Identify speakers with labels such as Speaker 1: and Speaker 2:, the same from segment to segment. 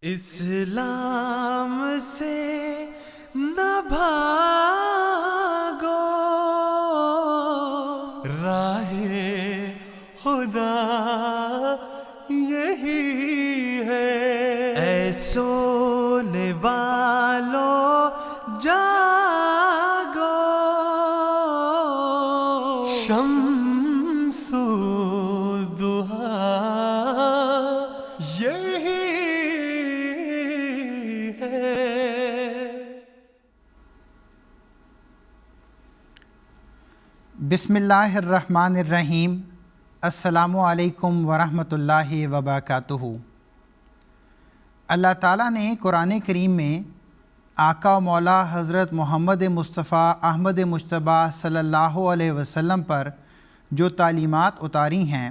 Speaker 1: اسلام سے نہ بھاگو، راہ خدا یہی ہے۔ اے سونے والو جاگو، شمس الضحیٰ یہی ہے۔
Speaker 2: بسم اللہ الرحمن الرحیم۔ السلام علیکم ورحمۃ اللہ وبرکاتہ۔ اللہ تعالیٰ نے قرآن کریم میں آقا و مولا حضرت محمد مصطفیٰ احمد مجتبیٰ صلی اللہ علیہ وسلم پر جو تعلیمات اتاری ہیں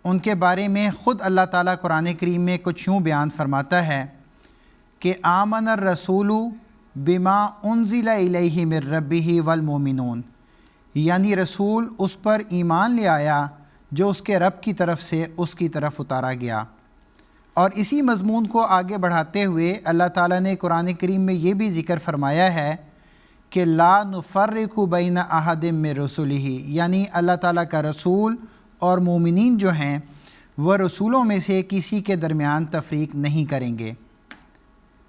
Speaker 2: ان کے بارے میں خود اللہ تعالیٰ قرآن کریم میں کچھ یوں بیان فرماتا ہے کہ آمن الرسول بما انزل الیہ من ربہ والمؤمنون، یعنی رسول اس پر ایمان لے آیا جو اس کے رب کی طرف سے اس کی طرف اتارا گیا۔ اور اسی مضمون کو آگے بڑھاتے ہوئے اللہ تعالیٰ نے قرآن کریم میں یہ بھی ذکر فرمایا ہے کہ لا نفرق بین احد من رسلہ، یعنی اللہ تعالیٰ کا رسول اور مومنین جو ہیں وہ رسولوں میں سے کسی کے درمیان تفریق نہیں کریں گے۔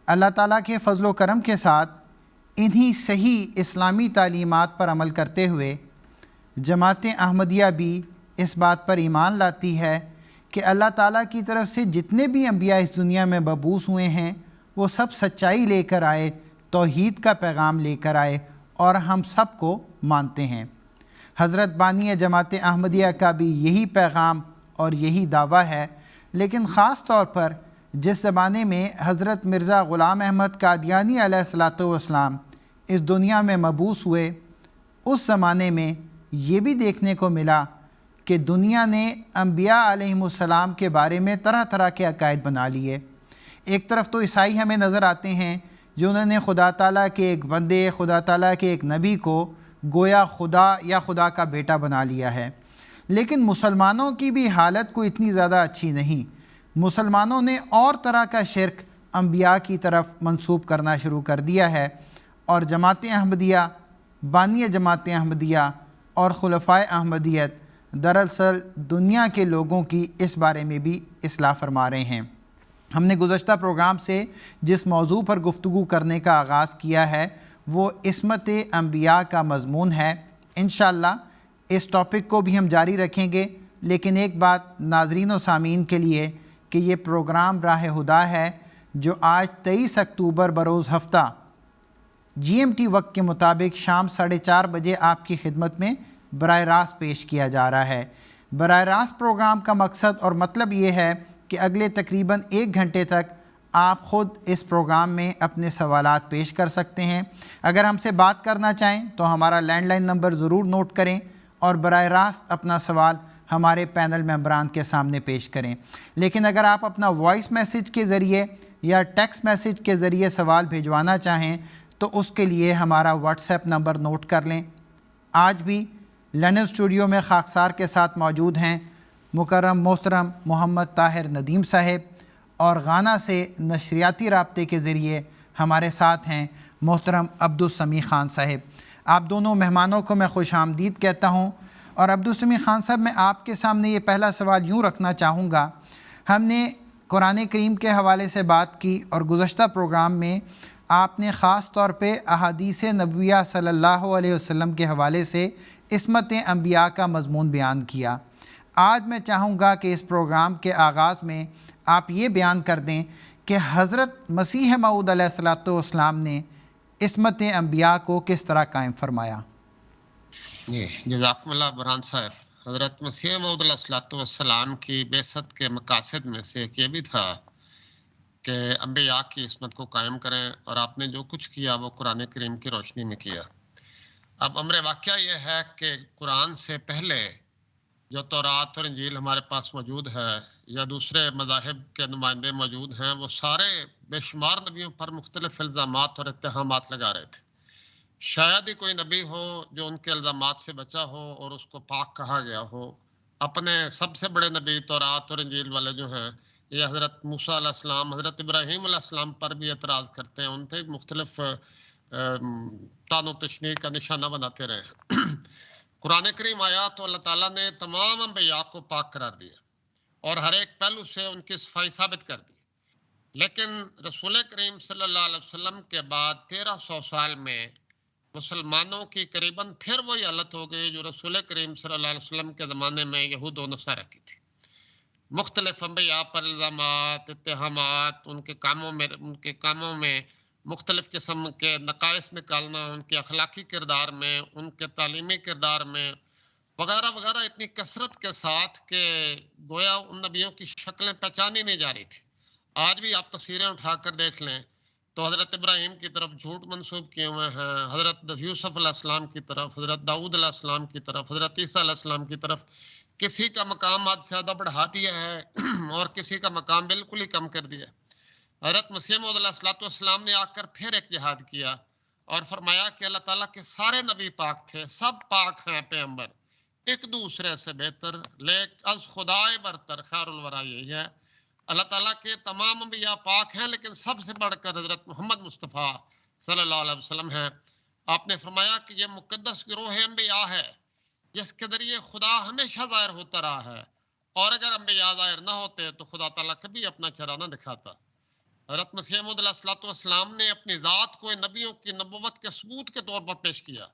Speaker 2: اللہ تعالیٰ کے فضل و کرم کے ساتھ انہی صحیح اسلامی تعلیمات پر عمل کرتے ہوئے جماعت احمدیہ بھی اس بات پر ایمان لاتی ہے کہ اللہ تعالیٰ کی طرف سے جتنے بھی انبیاء اس دنیا میں مبعوث ہوئے ہیں وہ سب سچائی لے کر آئے، توحید کا پیغام لے کر آئے، اور ہم سب کو مانتے ہیں۔ حضرت بانی جماعت احمدیہ کا بھی یہی پیغام اور یہی دعویٰ ہے، لیکن خاص طور پر جس زمانے میں حضرت مرزا غلام احمد قادیانی علیہ الصلاۃ والسلام اس دنیا میں مبعوث ہوئے، اس زمانے میں یہ بھی دیکھنے کو ملا کہ دنیا نے انبیاء علیہم السلام کے بارے میں طرح طرح کے عقائد بنا لیے۔ ایک طرف تو عیسائی ہمیں نظر آتے ہیں جو انہوں نے خدا تعالیٰ کے ایک بندے، خدا تعالیٰ کے ایک نبی کو گویا خدا یا خدا کا بیٹا بنا لیا ہے، لیکن مسلمانوں کی بھی حالت کوئی اتنی زیادہ اچھی نہیں۔ مسلمانوں نے اور طرح کا شرک انبیاء کی طرف منسوب کرنا شروع کر دیا ہے، اور جماعت احمدیہ، بانی جماعت احمدیہ اور خلفائے احمدیت دراصل دنیا کے لوگوں کی اس بارے میں بھی اصلاح فرما رہے ہیں۔ ہم نے گزشتہ پروگرام سے جس موضوع پر گفتگو کرنے کا آغاز کیا ہے وہ عصمت انبیاء کا مضمون ہے۔ انشاءاللہ اس ٹاپک کو بھی ہم جاری رکھیں گے، لیکن ایک بات ناظرین و سامعین کے لیے کہ یہ پروگرام راہ ہدا ہے جو آج 23 اکتوبر بروز ہفتہ GMT وقت کے مطابق شام 4:30 بجے آپ کی خدمت میں براہ راست پیش کیا جا رہا ہے۔ براہ راست پروگرام کا مقصد اور مطلب یہ ہے کہ اگلے تقریباً 1 گھنٹے تک آپ خود اس پروگرام میں اپنے سوالات پیش کر سکتے ہیں۔ اگر ہم سے بات کرنا چاہیں تو ہمارا لینڈ لائن نمبر ضرور نوٹ کریں اور براہ راست اپنا سوال ہمارے پینل ممبران کے سامنے پیش کریں۔ لیکن اگر آپ اپنا وائس میسیج کے ذریعے یا ٹیکسٹ میسیج کے ذریعے سوال بھیجوانا چاہیں تو اس کے لیے ہمارا واٹس ایپ نمبر نوٹ کر لیں۔ آج بھی لندن اسٹوڈیو میں خاکسار کے ساتھ موجود ہیں مکرم محترم محمد طاہر ندیم صاحب، اور غانا سے نشریاتی رابطے کے ذریعے ہمارے ساتھ ہیں محترم عبدالسمیع خان صاحب۔ آپ دونوں مہمانوں کو میں خوش آمدید کہتا ہوں، اور عبدالسمیع خان صاحب میں آپ کے سامنے یہ پہلا سوال یوں رکھنا چاہوں گا۔ ہم نے قرآن کریم کے حوالے سے بات کی اور گزشتہ پروگرام میں آپ نے خاص طور پہ احادیث نبویہ صلی اللہ علیہ وسلم کے حوالے سے عصمت انبیاء کا مضمون بیان کیا۔ آج میں چاہوں گا کہ اس پروگرام کے آغاز میں آپ یہ بیان کر دیں کہ حضرت مسیح موعود علیہ الصلاۃ والسلام نے عصمت انبیاء کو کس طرح قائم فرمایا۔
Speaker 3: جی جزاکم اللہ برہان صاحب۔ حضرت مسیح موعود علیہ الصلاۃ والسلام کی بعثت کے مقاصد میں سے ایک یہ بھی تھا کہ انبیاء کی عصمت کو قائم کریں، اور آپ نے جو کچھ کیا وہ قرآن کریم کی روشنی میں کیا۔ اب امر واقعہ یہ ہے کہ قرآن سے پہلے جو تورات اور انجیل ہمارے پاس موجود ہے یا دوسرے مذاہب کے نمائندے موجود ہیں، وہ سارے بے شمار نبیوں پر مختلف الزامات اور اتہامات لگا رہے تھے۔ شاید ہی کوئی نبی ہو جو ان کے الزامات سے بچا ہو اور اس کو پاک کہا گیا ہو۔ اپنے سب سے بڑے نبی تورات اور انجیل والے جو ہیں یہ حضرت موسیٰ علیہ السلام، حضرت ابراہیم علیہ السلام پر بھی اعتراض کرتے ہیں، ان پہ مختلف طعن و تشنیع کا نشانہ بناتے رہے. قرآن کریم آیا تو اللہ تعالیٰ نے تمام انبیاء کو پاک قرار دیا اور ہر ایک پہلو سے ان کی صفائی ثابت کر دی. لیکن رسول کریم صلی اللہ علیہ وسلم کے بعد 1300 سال میں مسلمانوں کی قریباً پھر وہی حالت ہو گئی جو رسول کریم صلی اللہ علیہ وسلم کے زمانے میں یہود و نصارہ کی تھی. مختلف انبیاء پر الزامات، اتہامات، ان کے کاموں میں مختلف قسم کے نقائص نکالنا، ان کے اخلاقی کردار میں، ان کے تعلیمی کردار میں وغیرہ وغیرہ، اتنی کثرت کے ساتھ کہ گویا ان نبیوں کی شکلیں پہچانی نہیں جا رہی تھی. آج بھی آپ تصویریں اٹھا کر دیکھ لیں تو حضرت ابراہیم کی طرف جھوٹ منسوب کیے ہوئے ہیں، حضرت یوسف علیہ السلام کی طرف، حضرت داؤد علیہ السلام کی طرف، حضرت عیسیٰ علیہ السلام کی طرف. کسی کا مقام آج زیادہ بڑھا دیا ہے اور کسی کا مقام بالکل ہی کم کر دیا. حضرت مسیح موعود علیہ السلام نے آ کر پھر ایک جہاد کیا اور فرمایا کہ اللہ تعالیٰ کے سارے نبی پاک تھے، سب پاک ہیں پیغمبر، ایک دوسرے سے بہتر، لیکن از خدائے برتر خیر الورا یہی ہے. اللہ تعالیٰ کے تمام انبیاء پاک ہیں لیکن سب سے بڑھ کر حضرت محمد مصطفیٰ صلی اللہ علیہ وسلم ہیں. آپ نے فرمایا کہ یہ مقدس گروہ انبیاء ہے جس کے ذریعے خدا ہمیشہ ظاہر ہوتا رہا ہے، اور اگر انبیاء ظاہر نہ ہوتے تو خدا تعالیٰ کبھی اپنا چہرہ نہ دکھاتا. حضرت مسیح موعود علیہ السلام نے اپنی ذات کو نبیوں کی نبوت کے ثبوت کے طور پر پیش کیا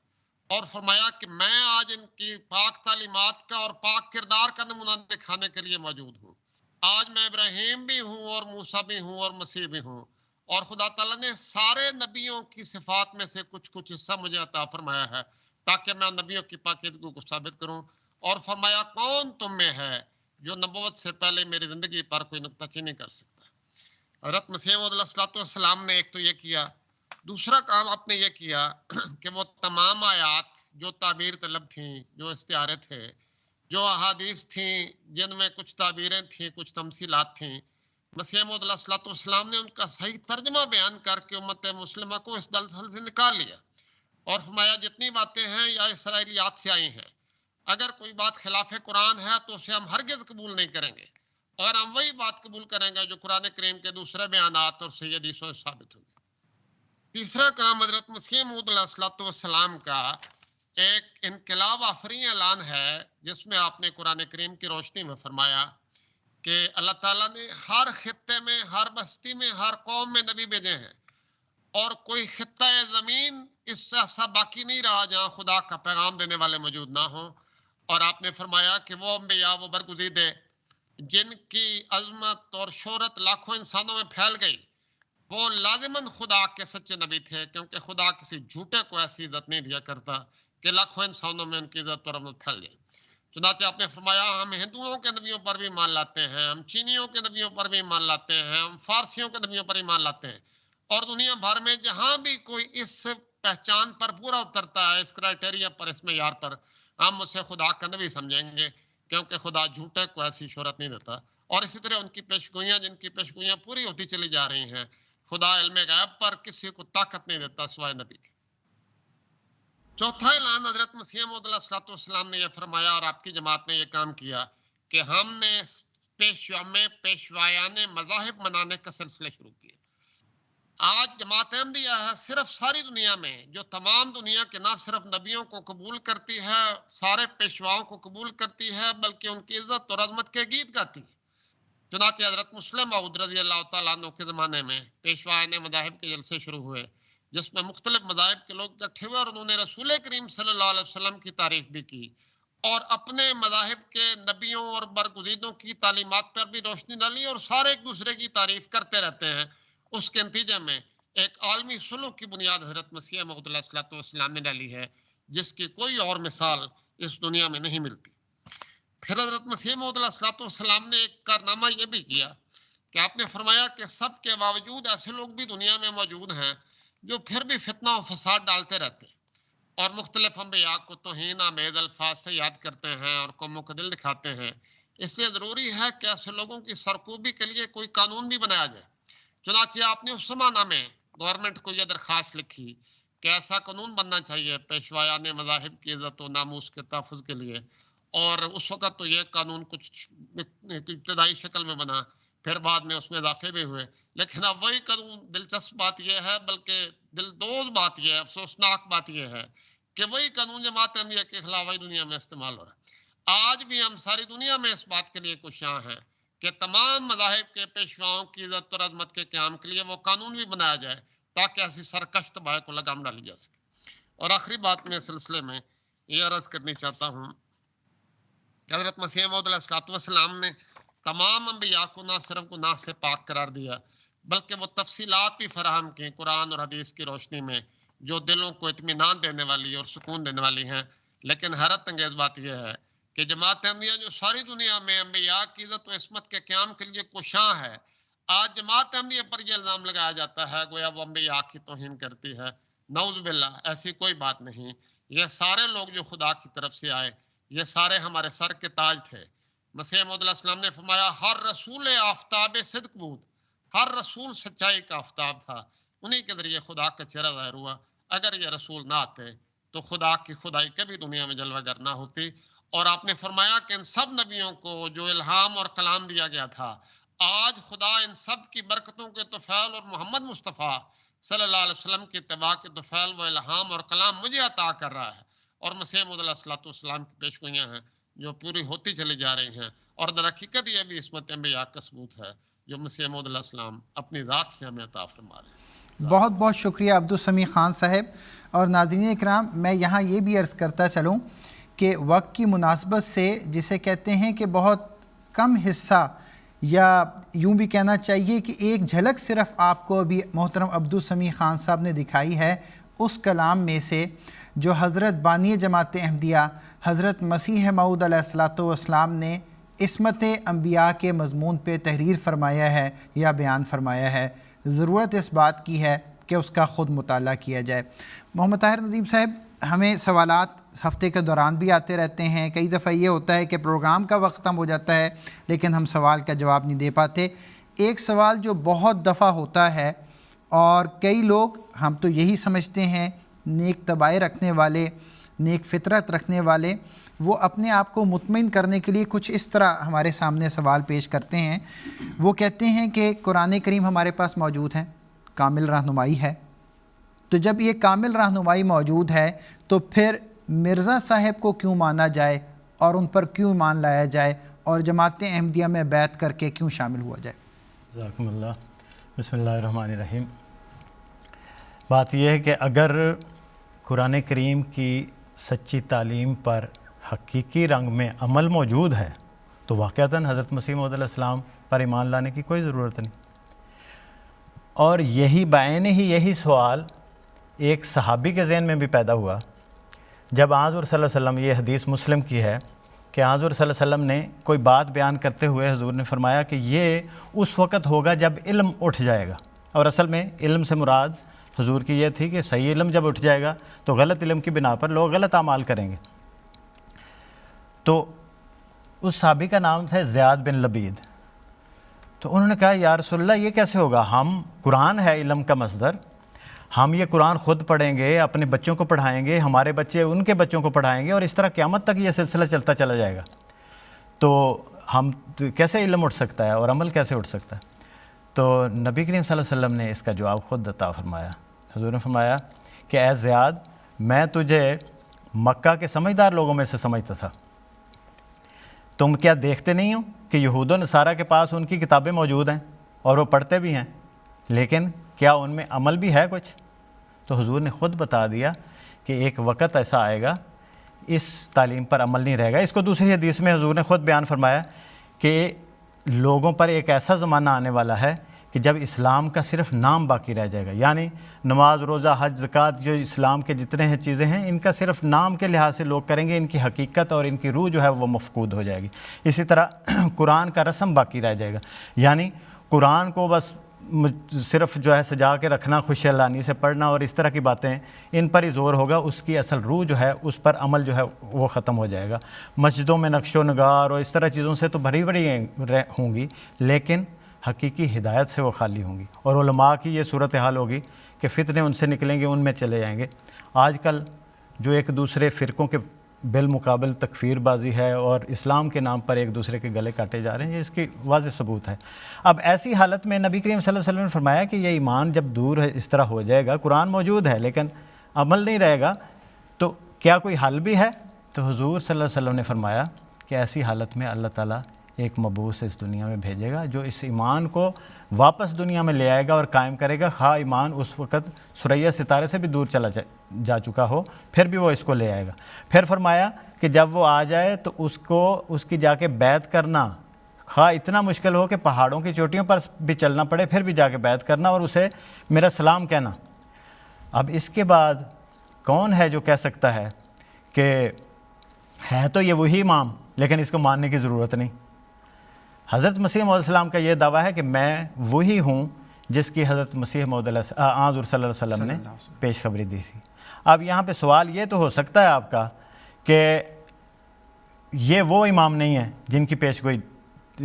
Speaker 3: اور فرمایا کہ میں آج ان کی پاک تعلیمات کا اور پاک کردار کا نمونہ دکھانے کے لیے موجود ہوں. آج میں ابراہیم بھی ہوں اور موسیٰ بھی ہوں اور مسیح بھی ہوں، اور خدا تعالیٰ نے سارے نبیوں کی صفات میں سے کچھ حصہ مجھے عطا فرمایا ہے تاکہ میں نبیوں کی پاکیزگی کو ثابت کروں. اور فرمایا کون تم میں ہے جو نبوت سے پہلے میری زندگی پر کوئی نکتہ چینی کر سکتا ہے. حضرت مسیح موعود علیہ السلام نے ایک تو یہ کیا، دوسرا کام آپ نے یہ کیا کہ وہ تمام آیات جو تعبیر طلب تھیں، جو استعارے تھے، جو احادیث تھیں جن میں کچھ تعبیریں تھیں، کچھ تمثیلات تھیں، مسیح موعود علیہ السلام نے ان کا صحیح ترجمہ بیان کر کے امت مسلمہ کو اس دلدل سے نکال لیا اور فرمایا جتنی باتیں ہیں یا اسرائیلیات سے آئی ہیں، اگر کوئی بات خلاف قرآن ہے تو اسے ہم ہرگز قبول نہیں کریں گے، اور ہم وہی بات قبول کریں گے جو قرآن کریم کے دوسرے بیانات اور صحیح حدیثوں سے ثابت ہوگی. تیسرا کام حضرت مسیح موعود علیہ السلام کا ایک انقلاب آفرین اعلان ہے جس میں آپ نے قرآن کریم کی روشنی میں فرمایا کہ اللہ تعالیٰ نے ہر خطے میں، ہر بستی میں، ہر قوم میں نبی بھیجے ہیں، اور کوئی خطہ زمین اس سے ایسا باقی نہیں رہا جہاں خدا کا پیغام دینے والے موجود نہ ہوں. اور آپ نے فرمایا کہ وہ انبیاء، وہ برگزیدے جن کی عظمت اور شہرت لاکھوں انسانوں میں پھیل گئی، وہ لازماً خدا کے سچے نبی تھے، کیونکہ خدا کسی جھوٹے کو ایسی عزت نہیں دیا کرتا کہ لاکھوں انسانوں میں ان کی عزت اور عظمت پھیل جائے. چنانچہ آپ نے فرمایا ہم ہندوؤں کے نبیوں پر بھی مان لاتے ہیں، ہم چینیوں کے نبیوں پر بھی مان لاتے ہیں، ہم فارسیوں کے نبیوں پر بھی مان لاتے ہیں، اور دنیا بھر میں جہاں بھی کوئی اس پہچان پر پورا اترتا ہے، اس کرائٹیریا پر، اس معیار پر، ہم اسے خدا کا نبی سمجھیں گے، کیونکہ خدا جھوٹے کو ایسی شہرت نہیں دیتا. اور اسی طرح ان کی پیشگوئیاں، جن کی پیشگوئیاں پوری ہوتی چلی جا رہی ہیں، خدا علم غیب پر کسی کو طاقت نہیں دیتا سوائے نبی کے. چوتھا اعلان حضرت مسیح موعود علیہ السلام نے یہ فرمایا، اور آپ کی جماعت نے یہ کام کیا کہ ہم نے پیشوایان مذاہب منانے کا سلسلہ شروع کیا. آج جماعت احمدیہ ہے صرف ساری دنیا میں جو تمام دنیا کے نہ صرف نبیوں کو قبول کرتی ہے، سارے پیشواؤں کو قبول کرتی ہے، بلکہ ان کی عزت اور عظمت کے گیت گاتی ہے. چنانچہ حضرت مسلم موعود رضی اللہ تعالیٰ عنہ کے زمانے میں پیشوایان مذاہب کے جلسے شروع ہوئے جس میں مختلف مذاہب کے لوگ اکٹھے ہوئے، اور انہوں نے رسول کریم صلی اللہ علیہ وسلم کی تعریف بھی کی اور اپنے مذاہب کے نبیوں اور برگزیدوں کی تعلیمات پر بھی روشنی ڈالی، اور سارے ایک دوسرے کی تعریف کرتے رہتے ہیں. اس کے نتیجے میں ایک عالمی صلح کی بنیاد حضرت مسیح موعود علیہ السلام نے ڈالی ہے جس کی کوئی اور مثال اس دنیا میں نہیں ملتی. پھر حضرت مسیح موعود علیہ السلام نے ایک کارنامہ یہ بھی کیا کہ آپ نے فرمایا کہ سب کے باوجود ایسے لوگ بھی دنیا میں موجود ہیں جو پھر بھی فتنہ و فساد ڈالتے رہتے ہیں اور مختلف انبیاء کو توہین آمیز الفاظ سے یاد کرتے ہیں اور قوموں کا دل دکھاتے ہیں. اس لیے ضروری ہے کہ ایسے لوگوں کی سرکوبی کے لیے کوئی قانون بھی بنایا جائے. چنانچہ آپ نے اس زمانہ میں گورنمنٹ کو یہ درخواست لکھی کہ ایسا قانون بننا چاہیے پیشوایان مذاہب کی عزت و ناموس کے تحفظ کے لیے. اور اس وقت تو یہ قانون کچھ ابتدائی شکل میں بنا پھر بعد میں اس میں اضافے بھی ہوئے، لیکن اب وہی قانون، دلچسپ بات یہ ہے، بلکہ دلدوز بات یہ ہے، افسوسناک بات یہ ہے کہ وہی قانون جماعت احمدیہ کے خلاف وہی دنیا میں استعمال ہو رہا ہے۔ آج بھی ہم ساری دنیا میں اس بات کے لیے کوشاں ہیں کہ تمام مذاہب کے پیشواؤں کی عزت اور عظمت کے قیام کے لیے وہ قانون بھی بنایا جائے تاکہ ایسی سرکش تباہی کو لگام ڈالی جا سکے۔ اور آخری بات میں اس سلسلے میں یہ عرض کرنی چاہتا ہوں کہ حضرت مسیح موعود علیہ السلام نے تمام انبیاء کو نہ صرف گناہ سے پاک قرار دیا بلکہ وہ تفصیلات بھی فراہم کی قرآن اور حدیث کی روشنی میں جو دلوں کو اطمینان دینے والی اور سکون دینے والی ہیں۔ لیکن حیرت انگیز بات یہ ہے کہ جماعت احمدیہ جو ساری دنیا میں انبیاء کی عزت و عصمت کے قیام کے لیے کوشاں ہے، آج جماعت احمدیہ پر یہ الزام لگایا جاتا ہے گویا وہ انبیاء کی توہین کرتی ہے۔ نعوذ باللہ، ایسی کوئی بات نہیں۔ یہ سارے لوگ جو خدا کی طرف سے آئے، یہ سارے ہمارے سر کے تاج تھے۔ مسیح موعود علیہ السلام نے فرمایا ہر رسول آفتاب صدق بود، ہر رسول سچائی کا آفتاب تھا، انہی کے ذریعے خدا کا چہرہ ظاہر ہوا۔ اگر یہ رسول نہ آتے تو خدا کی خدائی کبھی دنیا میں جلوہ گر نہ ہوتی۔ اور آپ نے فرمایا کہ ان سب نبیوں کو جو الہام اور کلام دیا گیا تھا، آج خدا ان سب کی برکتوں کے طفیل اور محمد مصطفیٰ صلی اللہ علیہ وسلم کی اتباع کے طفیل و الہام اور کلام مجھے عطا کر رہا ہے، اور مسیح موعود علیہ السلام کی پیشگوئیاں ہیں جو پوری ہوتی چلی جا رہی ہیں۔ اور در حقیقت یہ بھی عصمت انبیاء کا ثبوت ہے جو مسیح موعود علیہ السلام اپنی ذات سے ہمیں عطا فرما رہے ہیں۔
Speaker 2: بہت بہت شکریہ عبدالسمیع خان صاحب۔ اور ناظرین اکرام، میں یہاں یہ بھی عرض کرتا چلوں کہ وقت کی مناسبت سے جسے کہتے ہیں کہ بہت کم حصہ، یا یوں بھی کہنا چاہیے کہ ایک جھلک صرف آپ کو ابھی محترم عبدالسمیع خان صاحب نے دکھائی ہے اس کلام میں سے جو حضرت بانی جماعت احمدیہ حضرت مسیح موعود علیہ السلام نے عصمت انبیاء کے مضمون پہ تحریر فرمایا ہے یا بیان فرمایا ہے۔ ضرورت اس بات کی ہے کہ اس کا خود مطالعہ کیا جائے۔ محمد طاہر ندیم صاحب، ہمیں سوالات ہفتے کے دوران بھی آتے رہتے ہیں، کئی دفعہ یہ ہوتا ہے کہ پروگرام کا وقت ختم ہو جاتا ہے لیکن ہم سوال کا جواب نہیں دے پاتے۔ ایک سوال جو بہت دفعہ ہوتا ہے اور کئی لوگ، ہم تو یہی سمجھتے ہیں نیک طبائع رکھنے والے، نیک فطرت رکھنے والے، وہ اپنے آپ کو مطمئن کرنے کے لیے کچھ اس طرح ہمارے سامنے سوال پیش کرتے ہیں۔ وہ کہتے ہیں کہ قرآن کریم ہمارے پاس موجود ہے، کامل رہنمائی ہے، تو جب یہ کامل رہنمائی موجود ہے تو پھر مرزا صاحب کو کیوں مانا جائے اور ان پر کیوں ایمان لایا جائے اور جماعت احمدیہ میں بیعت کر کے کیوں شامل ہوا جائے؟
Speaker 4: جزاکم اللہ۔ بسم اللہ الرحمن الرحیم۔ بات یہ ہے کہ اگر قرآن کریم کی سچی تعلیم پر حقیقی رنگ میں عمل موجود ہے تو واقعتاً حضرت مسیح موعود علیہ السلام پر ایمان لانے کی کوئی ضرورت نہیں۔ اور یہی بعین ہی یہی سوال ایک صحابی کے ذہن میں بھی پیدا ہوا جب حضور صلی اللہ علیہ وسلم، یہ حدیث مسلم کی ہے کہ حضور صلی اللہ علیہ وسلم نے کوئی بات بیان کرتے ہوئے حضور نے فرمایا کہ یہ اس وقت ہوگا جب علم اٹھ جائے گا۔ اور اصل میں علم سے مراد حضور کی یہ تھی کہ صحیح علم جب اٹھ جائے گا تو غلط علم کی بنا پر لوگ غلط اعمال کریں گے۔ تو اس صحابی کا نام تھا زیاد بن لبید۔ تو انہوں نے کہا یا رسول اللہ یہ کیسے ہوگا؟ ہم قرآن ہے علم کا مصدر، ہم یہ قرآن خود پڑھیں گے، اپنے بچوں کو پڑھائیں گے، ہمارے بچے ان کے بچوں کو پڑھائیں گے، اور اس طرح قیامت تک یہ سلسلہ چلتا چلا جائے گا، تو ہم کیسے علم اٹھ سکتا ہے اور عمل کیسے اٹھ سکتا ہے؟ تو نبی کریم صلی اللہ علیہ وسلم نے اس کا جواب خود عطا فرمایا۔ حضور نے فرمایا کہ اے زیاد، میں تجھے مکہ کے سمجھدار لوگوں میں سے سمجھتا تھا، تم کیا دیکھتے نہیں ہو کہ یہود و نصارہ کے پاس ان کی کتابیں موجود ہیں اور وہ پڑھتے بھی ہیں، لیکن کیا ان میں عمل بھی ہے کچھ؟ تو حضور نے خود بتا دیا کہ ایک وقت ایسا آئے گا اس تعلیم پر عمل نہیں رہے گا۔ اس کو دوسری حدیث میں حضور نے خود بیان فرمایا کہ لوگوں پر ایک ایسا زمانہ آنے والا ہے کہ جب اسلام کا صرف نام باقی رہ جائے گا، یعنی نماز، روزہ، حج، زکوٰۃ، جو اسلام کے جتنے ہیں چیزیں ہیں، ان کا صرف نام کے لحاظ سے لوگ کریں گے، ان کی حقیقت اور ان کی روح جو ہے وہ مفقود ہو جائے گی۔ اسی طرح قرآن کا رسم باقی رہ جائے گا، یعنی قرآن کو بس صرف جو ہے سجا کے رکھنا، خوش اعلانی سے پڑھنا اور اس طرح کی باتیں، ان پر ہی زور ہوگا، اس کی اصل روح جو ہے اس پر عمل جو ہے وہ ختم ہو جائے گا۔ مسجدوں میں نقش و نگار اور اس طرح چیزوں سے تو بھری بھری ہوں گی، لیکن حقیقی ہدایت سے وہ خالی ہوں گی، اور علماء کی یہ صورتحال ہوگی کہ فتنے ان سے نکلیں گے، ان میں چلے جائیں گے۔ آج کل جو ایک دوسرے فرقوں کے بالمقابل تکفیر بازی ہے اور اسلام کے نام پر ایک دوسرے کے گلے کاٹے جا رہے ہیں، یہ اس کی واضح ثبوت ہے۔ اب ایسی حالت میں نبی کریم صلی اللہ علیہ وسلم نے فرمایا کہ یہ ایمان جب دور ہے اس طرح ہو جائے گا، قرآن موجود ہے لیکن عمل نہیں رہے گا، تو کیا کوئی حل بھی ہے؟ تو حضور صلی اللہ علیہ وسلم نے فرمایا کہ ایسی حالت میں اللہ تعالیٰ ایک مبعوث اس دنیا میں بھیجے گا جو اس ایمان کو واپس دنیا میں لے آئے گا اور قائم کرے گا، خواہ ایمان اس وقت ثریا ستارے سے بھی دور چلا جا چکا ہو، پھر بھی وہ اس کو لے آئے گا۔ پھر فرمایا کہ جب وہ آ جائے تو اس کی جا کے بیعت کرنا، خواہ اتنا مشکل ہو کہ پہاڑوں کی چوٹیوں پر بھی چلنا پڑے، پھر بھی جا کے بیعت کرنا اور اسے میرا سلام کہنا۔ اب اس کے بعد کون ہے جو کہہ سکتا ہے کہ ہے تو یہ وہی امام لیکن اس کو ماننے کی ضرورت نہیں؟ حضرت مسیح موعود علیہ السلام کا یہ دعویٰ ہے کہ میں وہی ہوں جس کی حضرت مسیح موعود حضور صلی اللہ علیہ وسلم نے پیش خبری دی تھی۔ اب یہاں پہ سوال یہ تو ہو سکتا ہے آپ کا کہ یہ وہ امام نہیں ہیں جن کی پیش گوئی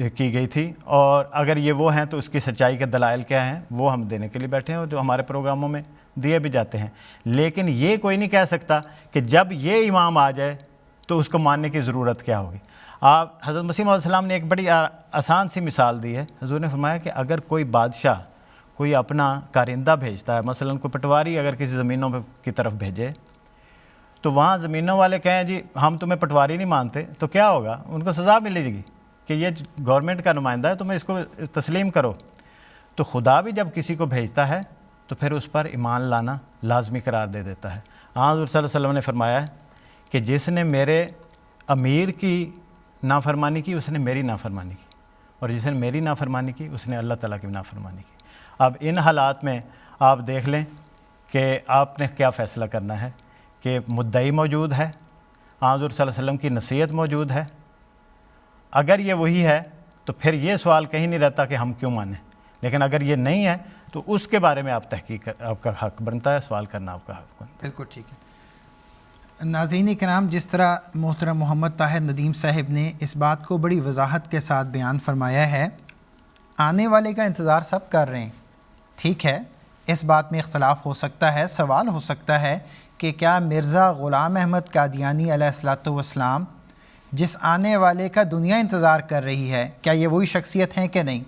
Speaker 4: کی گئی تھی، اور اگر یہ وہ ہیں تو اس کی سچائی کے دلائل کیا ہیں، وہ ہم دینے کے لیے بیٹھے ہیں اور جو ہمارے پروگراموں میں دیے بھی جاتے ہیں۔ لیکن یہ کوئی نہیں کہہ سکتا کہ جب یہ امام آ جائے تو اس کو ماننے کی ضرورت کیا ہوگی۔ آپ حضرت مسیح موعود علیہ السلام نے ایک بڑی آسان سی مثال دی ہے۔ حضور نے فرمایا کہ اگر کوئی بادشاہ کوئی اپنا کارندہ بھیجتا ہے، مثلا کوئی پٹواری اگر کسی زمینوں کی طرف بھیجے، تو وہاں زمینوں والے کہیں جی ہم تمہیں پٹواری نہیں مانتے، تو کیا ہوگا؟ ان کو سزا ملے گی کہ یہ گورنمنٹ کا نمائندہ ہے، تمہیں اس کو تسلیم کرو۔ تو خدا بھی جب کسی کو بھیجتا ہے تو پھر اس پر ایمان لانا لازمی قرار دے دیتا ہے۔ حضور صلی اللہ علیہ وسلم نے فرمایا ہے کہ جس نے میرے امیر کی نافرمانی کی اس نے میری نافرمانی کی، اور جس نے میری نافرمانی کی اس نے اللہ تعالیٰ کی نافرمانی کی۔ اب ان حالات میں آپ دیکھ لیں کہ آپ نے کیا فیصلہ کرنا ہے کہ مدعی موجود ہے، حضور صلی اللہ علیہ وسلم کی نصیحت موجود ہے، اگر یہ وہی ہے تو پھر یہ سوال کہیں نہیں رہتا کہ ہم کیوں مانیں، لیکن اگر یہ نہیں ہے تو اس کے بارے میں آپ تحقیق آپ کا حق بنتا ہے، سوال کرنا آپ کا حق بنتا ہے۔
Speaker 2: بالکل ٹھیک ہے۔ ناظرین کرام، جس طرح محترم محمد طاہر ندیم صاحب نے اس بات کو بڑی وضاحت کے ساتھ بیان فرمایا ہے، آنے والے کا انتظار سب کر رہے ہیں، ٹھیک ہے، اس بات میں اختلاف ہو سکتا ہے، سوال ہو سکتا ہے کہ کیا مرزا غلام احمد قادیانی علیہ الصلوۃ والسلام جس آنے والے کا دنیا انتظار کر رہی ہے، کیا یہ وہی شخصیت ہیں کہ نہیں؟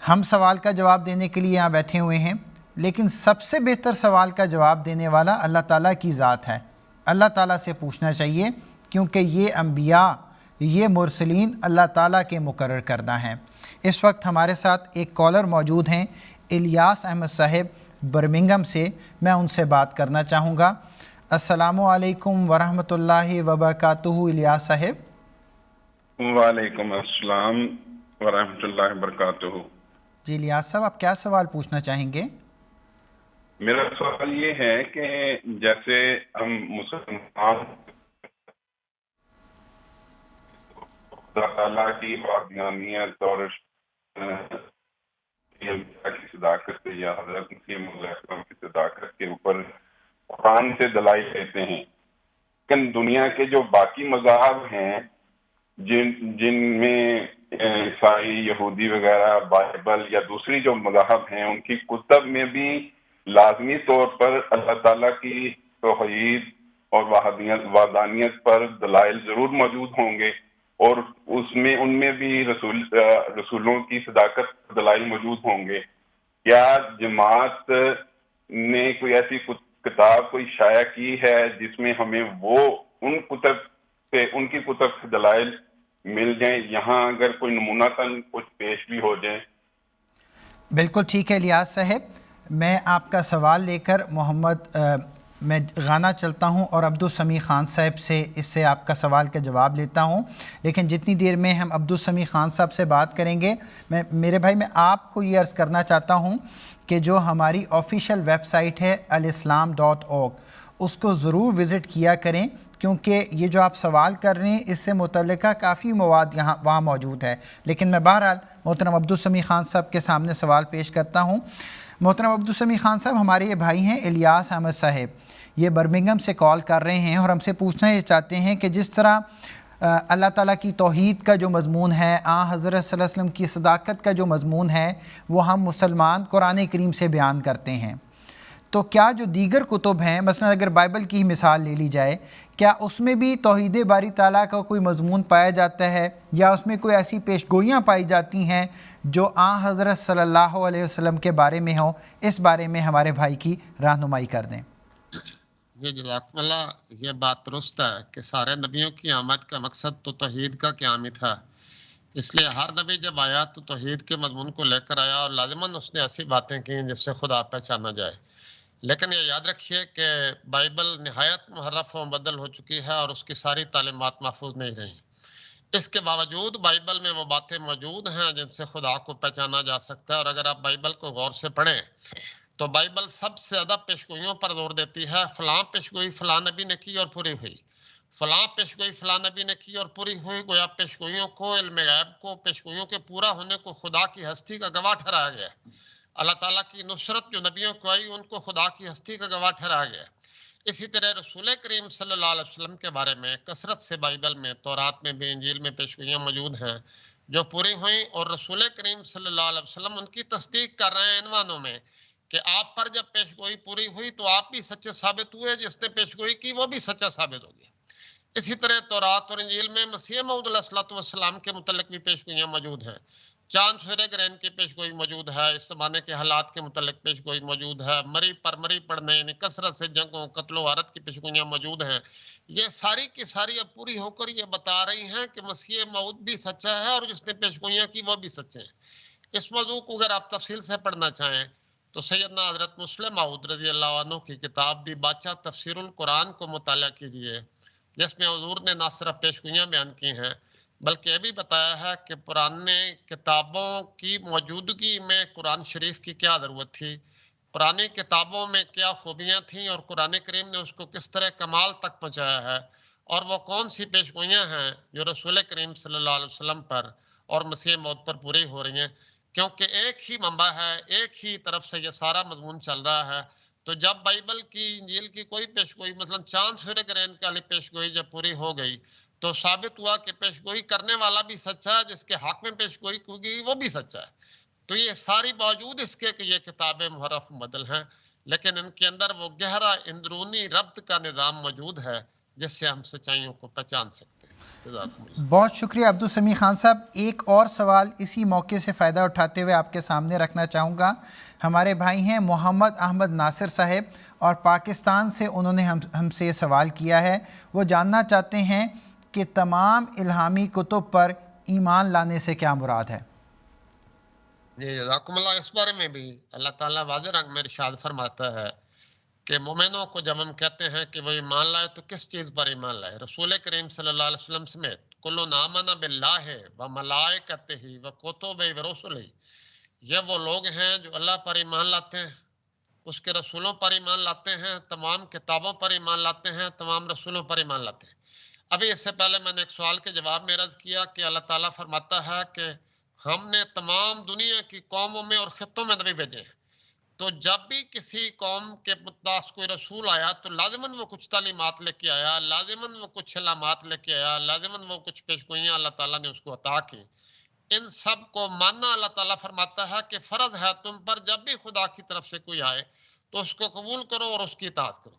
Speaker 2: ہم سوال کا جواب دینے کے لیے یہاں بیٹھے ہوئے ہیں، لیکن سب سے بہتر سوال کا جواب دینے والا اللہ تعالیٰ کی ذات ہے۔ اللہ تعالیٰ سے پوچھنا چاہیے، کیونکہ یہ انبیاء، یہ مرسلین اللہ تعالیٰ کے مقرر کردہ ہیں۔ اس وقت ہمارے ساتھ ایک کالر موجود ہیں، الیاس احمد صاحب برمنگھم سے، میں ان سے بات کرنا چاہوں گا۔ السلام علیکم ورحمۃ اللہ وبرکاتہ الیاس صاحب۔
Speaker 5: وعلیکم السلام ورحمۃ اللہ وبرکاتہ۔
Speaker 2: جی الیاس صاحب، آپ کیا سوال پوچھنا چاہیں گے؟
Speaker 5: میرا سوال یہ ہے کہ جیسے ہم مسلمان خدا تعالیٰ کی وحدانیت اور کی صداقت یا حضرت مسیح موعود علیہ السلام کی صداقت کے اوپر قرآن سے دلائل دیتے ہیں، لیکن دنیا کے جو باقی مذاہب ہیں جن میں عیسائی، یہودی وغیرہ، بائبل یا دوسری جو مذاہب ہیں، ان کی کتب میں بھی لازمی طور پر اللہ تعالیٰ کی توحید اور وحدانیت پر دلائل ضرور موجود ہوں گے، اور ان میں بھی رسولوں کی صداقت دلائل موجود ہوں گے۔ کیا جماعت نے کوئی ایسی کتاب کوئی شائع کی ہے جس میں ہمیں ان کی کتب سے دلائل مل جائیں، یہاں اگر کوئی نمونہ تن کچھ پیش بھی ہو جائیں؟
Speaker 2: بالکل ٹھیک ہے الیاس صاحب، میں آپ کا سوال لے کر میں غانا چلتا ہوں اور عبدالسمیع خان صاحب سے اس سے آپ کا سوال کا جواب لیتا ہوں، لیکن جتنی دیر میں ہم عبدالسمیع خان صاحب سے بات کریں گے، میرے بھائی میں آپ کو یہ عرض کرنا چاہتا ہوں کہ جو ہماری آفیشیل ویب سائٹ ہے alislam.org، اس کو ضرور وزٹ کیا کریں، کیونکہ یہ جو آپ سوال کر رہے ہیں اس سے متعلقہ کافی مواد وہاں موجود ہے۔ لیکن میں بہرحال محترم عبدالسمیع خان صاحب کے سامنے سوال پیش کرتا ہوں۔ محترم عبدالسمیع خان صاحب، ہمارے یہ بھائی ہیں الیاس احمد صاحب، یہ برمنگھم سے کال کر رہے ہیں اور ہم سے پوچھنا یہ چاہتے ہیں کہ جس طرح اللہ تعالیٰ کی توحید کا جو مضمون ہے، حضرت صلی اللہ علیہ وسلم کی صداقت کا جو مضمون ہے، وہ ہم مسلمان قرآن کریم سے بیان کرتے ہیں، تو کیا جو دیگر کتب ہیں، مثلا اگر بائبل کی ہی مثال لے لی جائے، کیا اس میں بھی توحید باری تعالیٰ کا کوئی مضمون پایا جاتا ہے، یا اس میں کوئی ایسی پیش گوئیاں پائی جاتی ہیں جو آن حضرت صلی اللہ علیہ وسلم کے بارے میں ہوں؟ اس بارے میں ہمارے بھائی کی رہنمائی کر دیں۔
Speaker 3: جی جزاکم اللہ، یہ بات درست ہے کہ سارے نبیوں کی آمد کا مقصد تو توحید کا قیام ہی تھا، اس لیے ہر نبی جب آیا تو توحید کے مضمون کو لے کر آیا، اور لازماً اس نے ایسی باتیں کی جس سے خدا پہچانا جائے۔ لیکن یہ یاد رکھیے کہ بائبل نہایت محرف و مبدل ہو چکی ہے اور اس کی ساری تعلیمات محفوظ نہیں رہیں۔ اس کے باوجود بائبل میں وہ باتیں موجود ہیں جن سے خدا کو پہچانا جا سکتا ہے، اور اگر آپ بائبل کو غور سے پڑھیں تو بائبل سب سے زیادہ پیشگوئیوں پر زور دیتی ہے۔ فلاں پیشگوئی فلاں نبی نے کی اور پوری ہوئی، فلاں پیشگوئی فلاں نبی نے کی اور پوری ہوئی، گویا پیشگوئیوں کو، علم غیب کو، پیشگوئیوں کے پورا ہونے کو خدا کی ہستی کا گواہ ٹھہرایا گیا۔ اللہ تعالیٰ کی نصرت جو نبیوں کو آئی ان کو خدا کی ہستی کا گواہ ٹھہرایا گیا۔ اسی طرح رسول کریم صلی اللہ علیہ وسلم کے بارے میں کثرت سے بائبل میں، تورات میں بھی، انجیل میں پیشگوئیاں موجود ہیں جو پوری ہوئیں، اور رسول کریم صلی اللہ علیہ وسلم ان کی تصدیق کر رہے ہیں عنوانوں میں کہ آپ پر جب پیشگوئی پوری ہوئی تو آپ بھی سچے ثابت ہوئے، جس نے پیشگوئی کی وہ بھی سچا ثابت ہو گیا۔ اسی طرح تورات اور انجیل میں مسیح موعود علیہ السلام کے متعلق بھی پیشگوئیاں موجود ہیں۔ چاند سورہ گرہن کی پیشگوئی موجود ہے، اس زمانے کے حالات کے متعلق پیشگوئی موجود ہے، مری پر مری پڑھنے یعنی کثرت سے جنگوں، قتل و غارت کی پیشگوئیاں موجود ہیں۔ یہ ساری کی ساری اب پوری ہو کر یہ بتا رہی ہیں کہ مسیح موعود بھی سچا ہے اور جس نے پیشگوئیاں کی وہ بھی سچے ہیں۔ اس موضوع کو اگر آپ تفصیل سے پڑھنا چاہیں تو سیدنا حضرت مسلم موعود رضی اللہ عنہ کی کتاب دی بادشاہ تفسیر القرآن کو مطالعہ کیجئے، جس میں حضور نے نہ صرف پیشگوئیاں بیان کی ہیں بلکہ یہ بھی بتایا ہے کہ پرانے کتابوں کی موجودگی میں قرآن شریف کی کیا ضرورت تھی، پرانی کتابوں میں کیا خوبیاں تھیں، اور قرآن کریم نے اس کو کس طرح کمال تک پہنچایا ہے، اور وہ کون سی پیشگوئیاں ہیں جو رسول کریم صلی اللہ علیہ وسلم پر اور مسیح موعود پر پوری ہو رہی ہیں، کیونکہ ایک ہی منبع ہے، ایک ہی طرف سے یہ سارا مضمون چل رہا ہے۔ تو جب بائبل کی، انجیل کی کوئی پیشگوئی، مثلا چاند سورہ گرہن والی پیشگوئی جب پوری ہو گئی تو ثابت ہوا کہ پیشگوئی کرنے والا بھی سچا ہے، جس کے حق میں پیشگوئی کی گئی وہ بھی سچا ہے۔ تو یہ ساری باوجود اس کے کہ یہ کتابیں محرف مبدل ہیں، لیکن ان کے اندر وہ گہرا اندرونی ربط کا نظام موجود ہے جس سے ہم سچائیوں کو پہچان سکتے ہیں۔ جزاکم اللہ۔
Speaker 2: بہت شکریہ عبدالسمیع خان صاحب۔ ایک اور سوال اسی موقع سے فائدہ اٹھاتے ہوئے آپ کے سامنے رکھنا چاہوں گا۔ ہمارے بھائی ہیں محمد احمد ناصر صاحب، اور پاکستان سے انہوں نے ہم سے یہ سوال کیا ہے۔ وہ جاننا چاہتے ہیں کہ تمام الہامی کتب پر ایمان لانے سے کیا مراد ہے؟
Speaker 3: جی جزاکم اللہ۔ اس بارے میں بھی اللہ تعالیٰ واضح رنگ میں ارشاد فرماتا ہے کہ مومنوں کو جب ہم کہتے ہیں کہ وہ ایمان لائے تو کس چیز پر ایمان لائے؟ رسول کریم صلی اللہ علیہ وسلم سمیت کل آمن باللہ و ملائکتہ و کتبہ و رسلہ، یہ وہ لوگ ہیں جو اللہ پر ایمان لاتے ہیں، اس کے رسولوں پر ایمان لاتے ہیں، تمام کتابوں پر ایمان لاتے ہیں، تمام رسولوں پر ایمان لاتے ہیں۔ ابھی اس سے پہلے میں نے ایک سوال کے جواب میں عرض کیا کہ اللہ تعالیٰ فرماتا ہے کہ ہم نے تمام دنیا کی قوموں میں اور خطوں میں نبی بھیجے ہیں، تو جب بھی کسی قوم کے پاس کوئی رسول آیا تو لازماً وہ کچھ تعلیمات لے کے آیا، لازماً وہ کچھ علامات لے کے آیا، لازماً وہ کچھ پیشگوئیاں اللہ تعالیٰ نے اس کو عطا کی۔ ان سب کو ماننا اللہ تعالیٰ فرماتا ہے کہ فرض ہے تم پر جب بھی خدا کی طرف سے کوئی آئے تو اس کو قبول کرو اور اس کی اطاعت کرو۔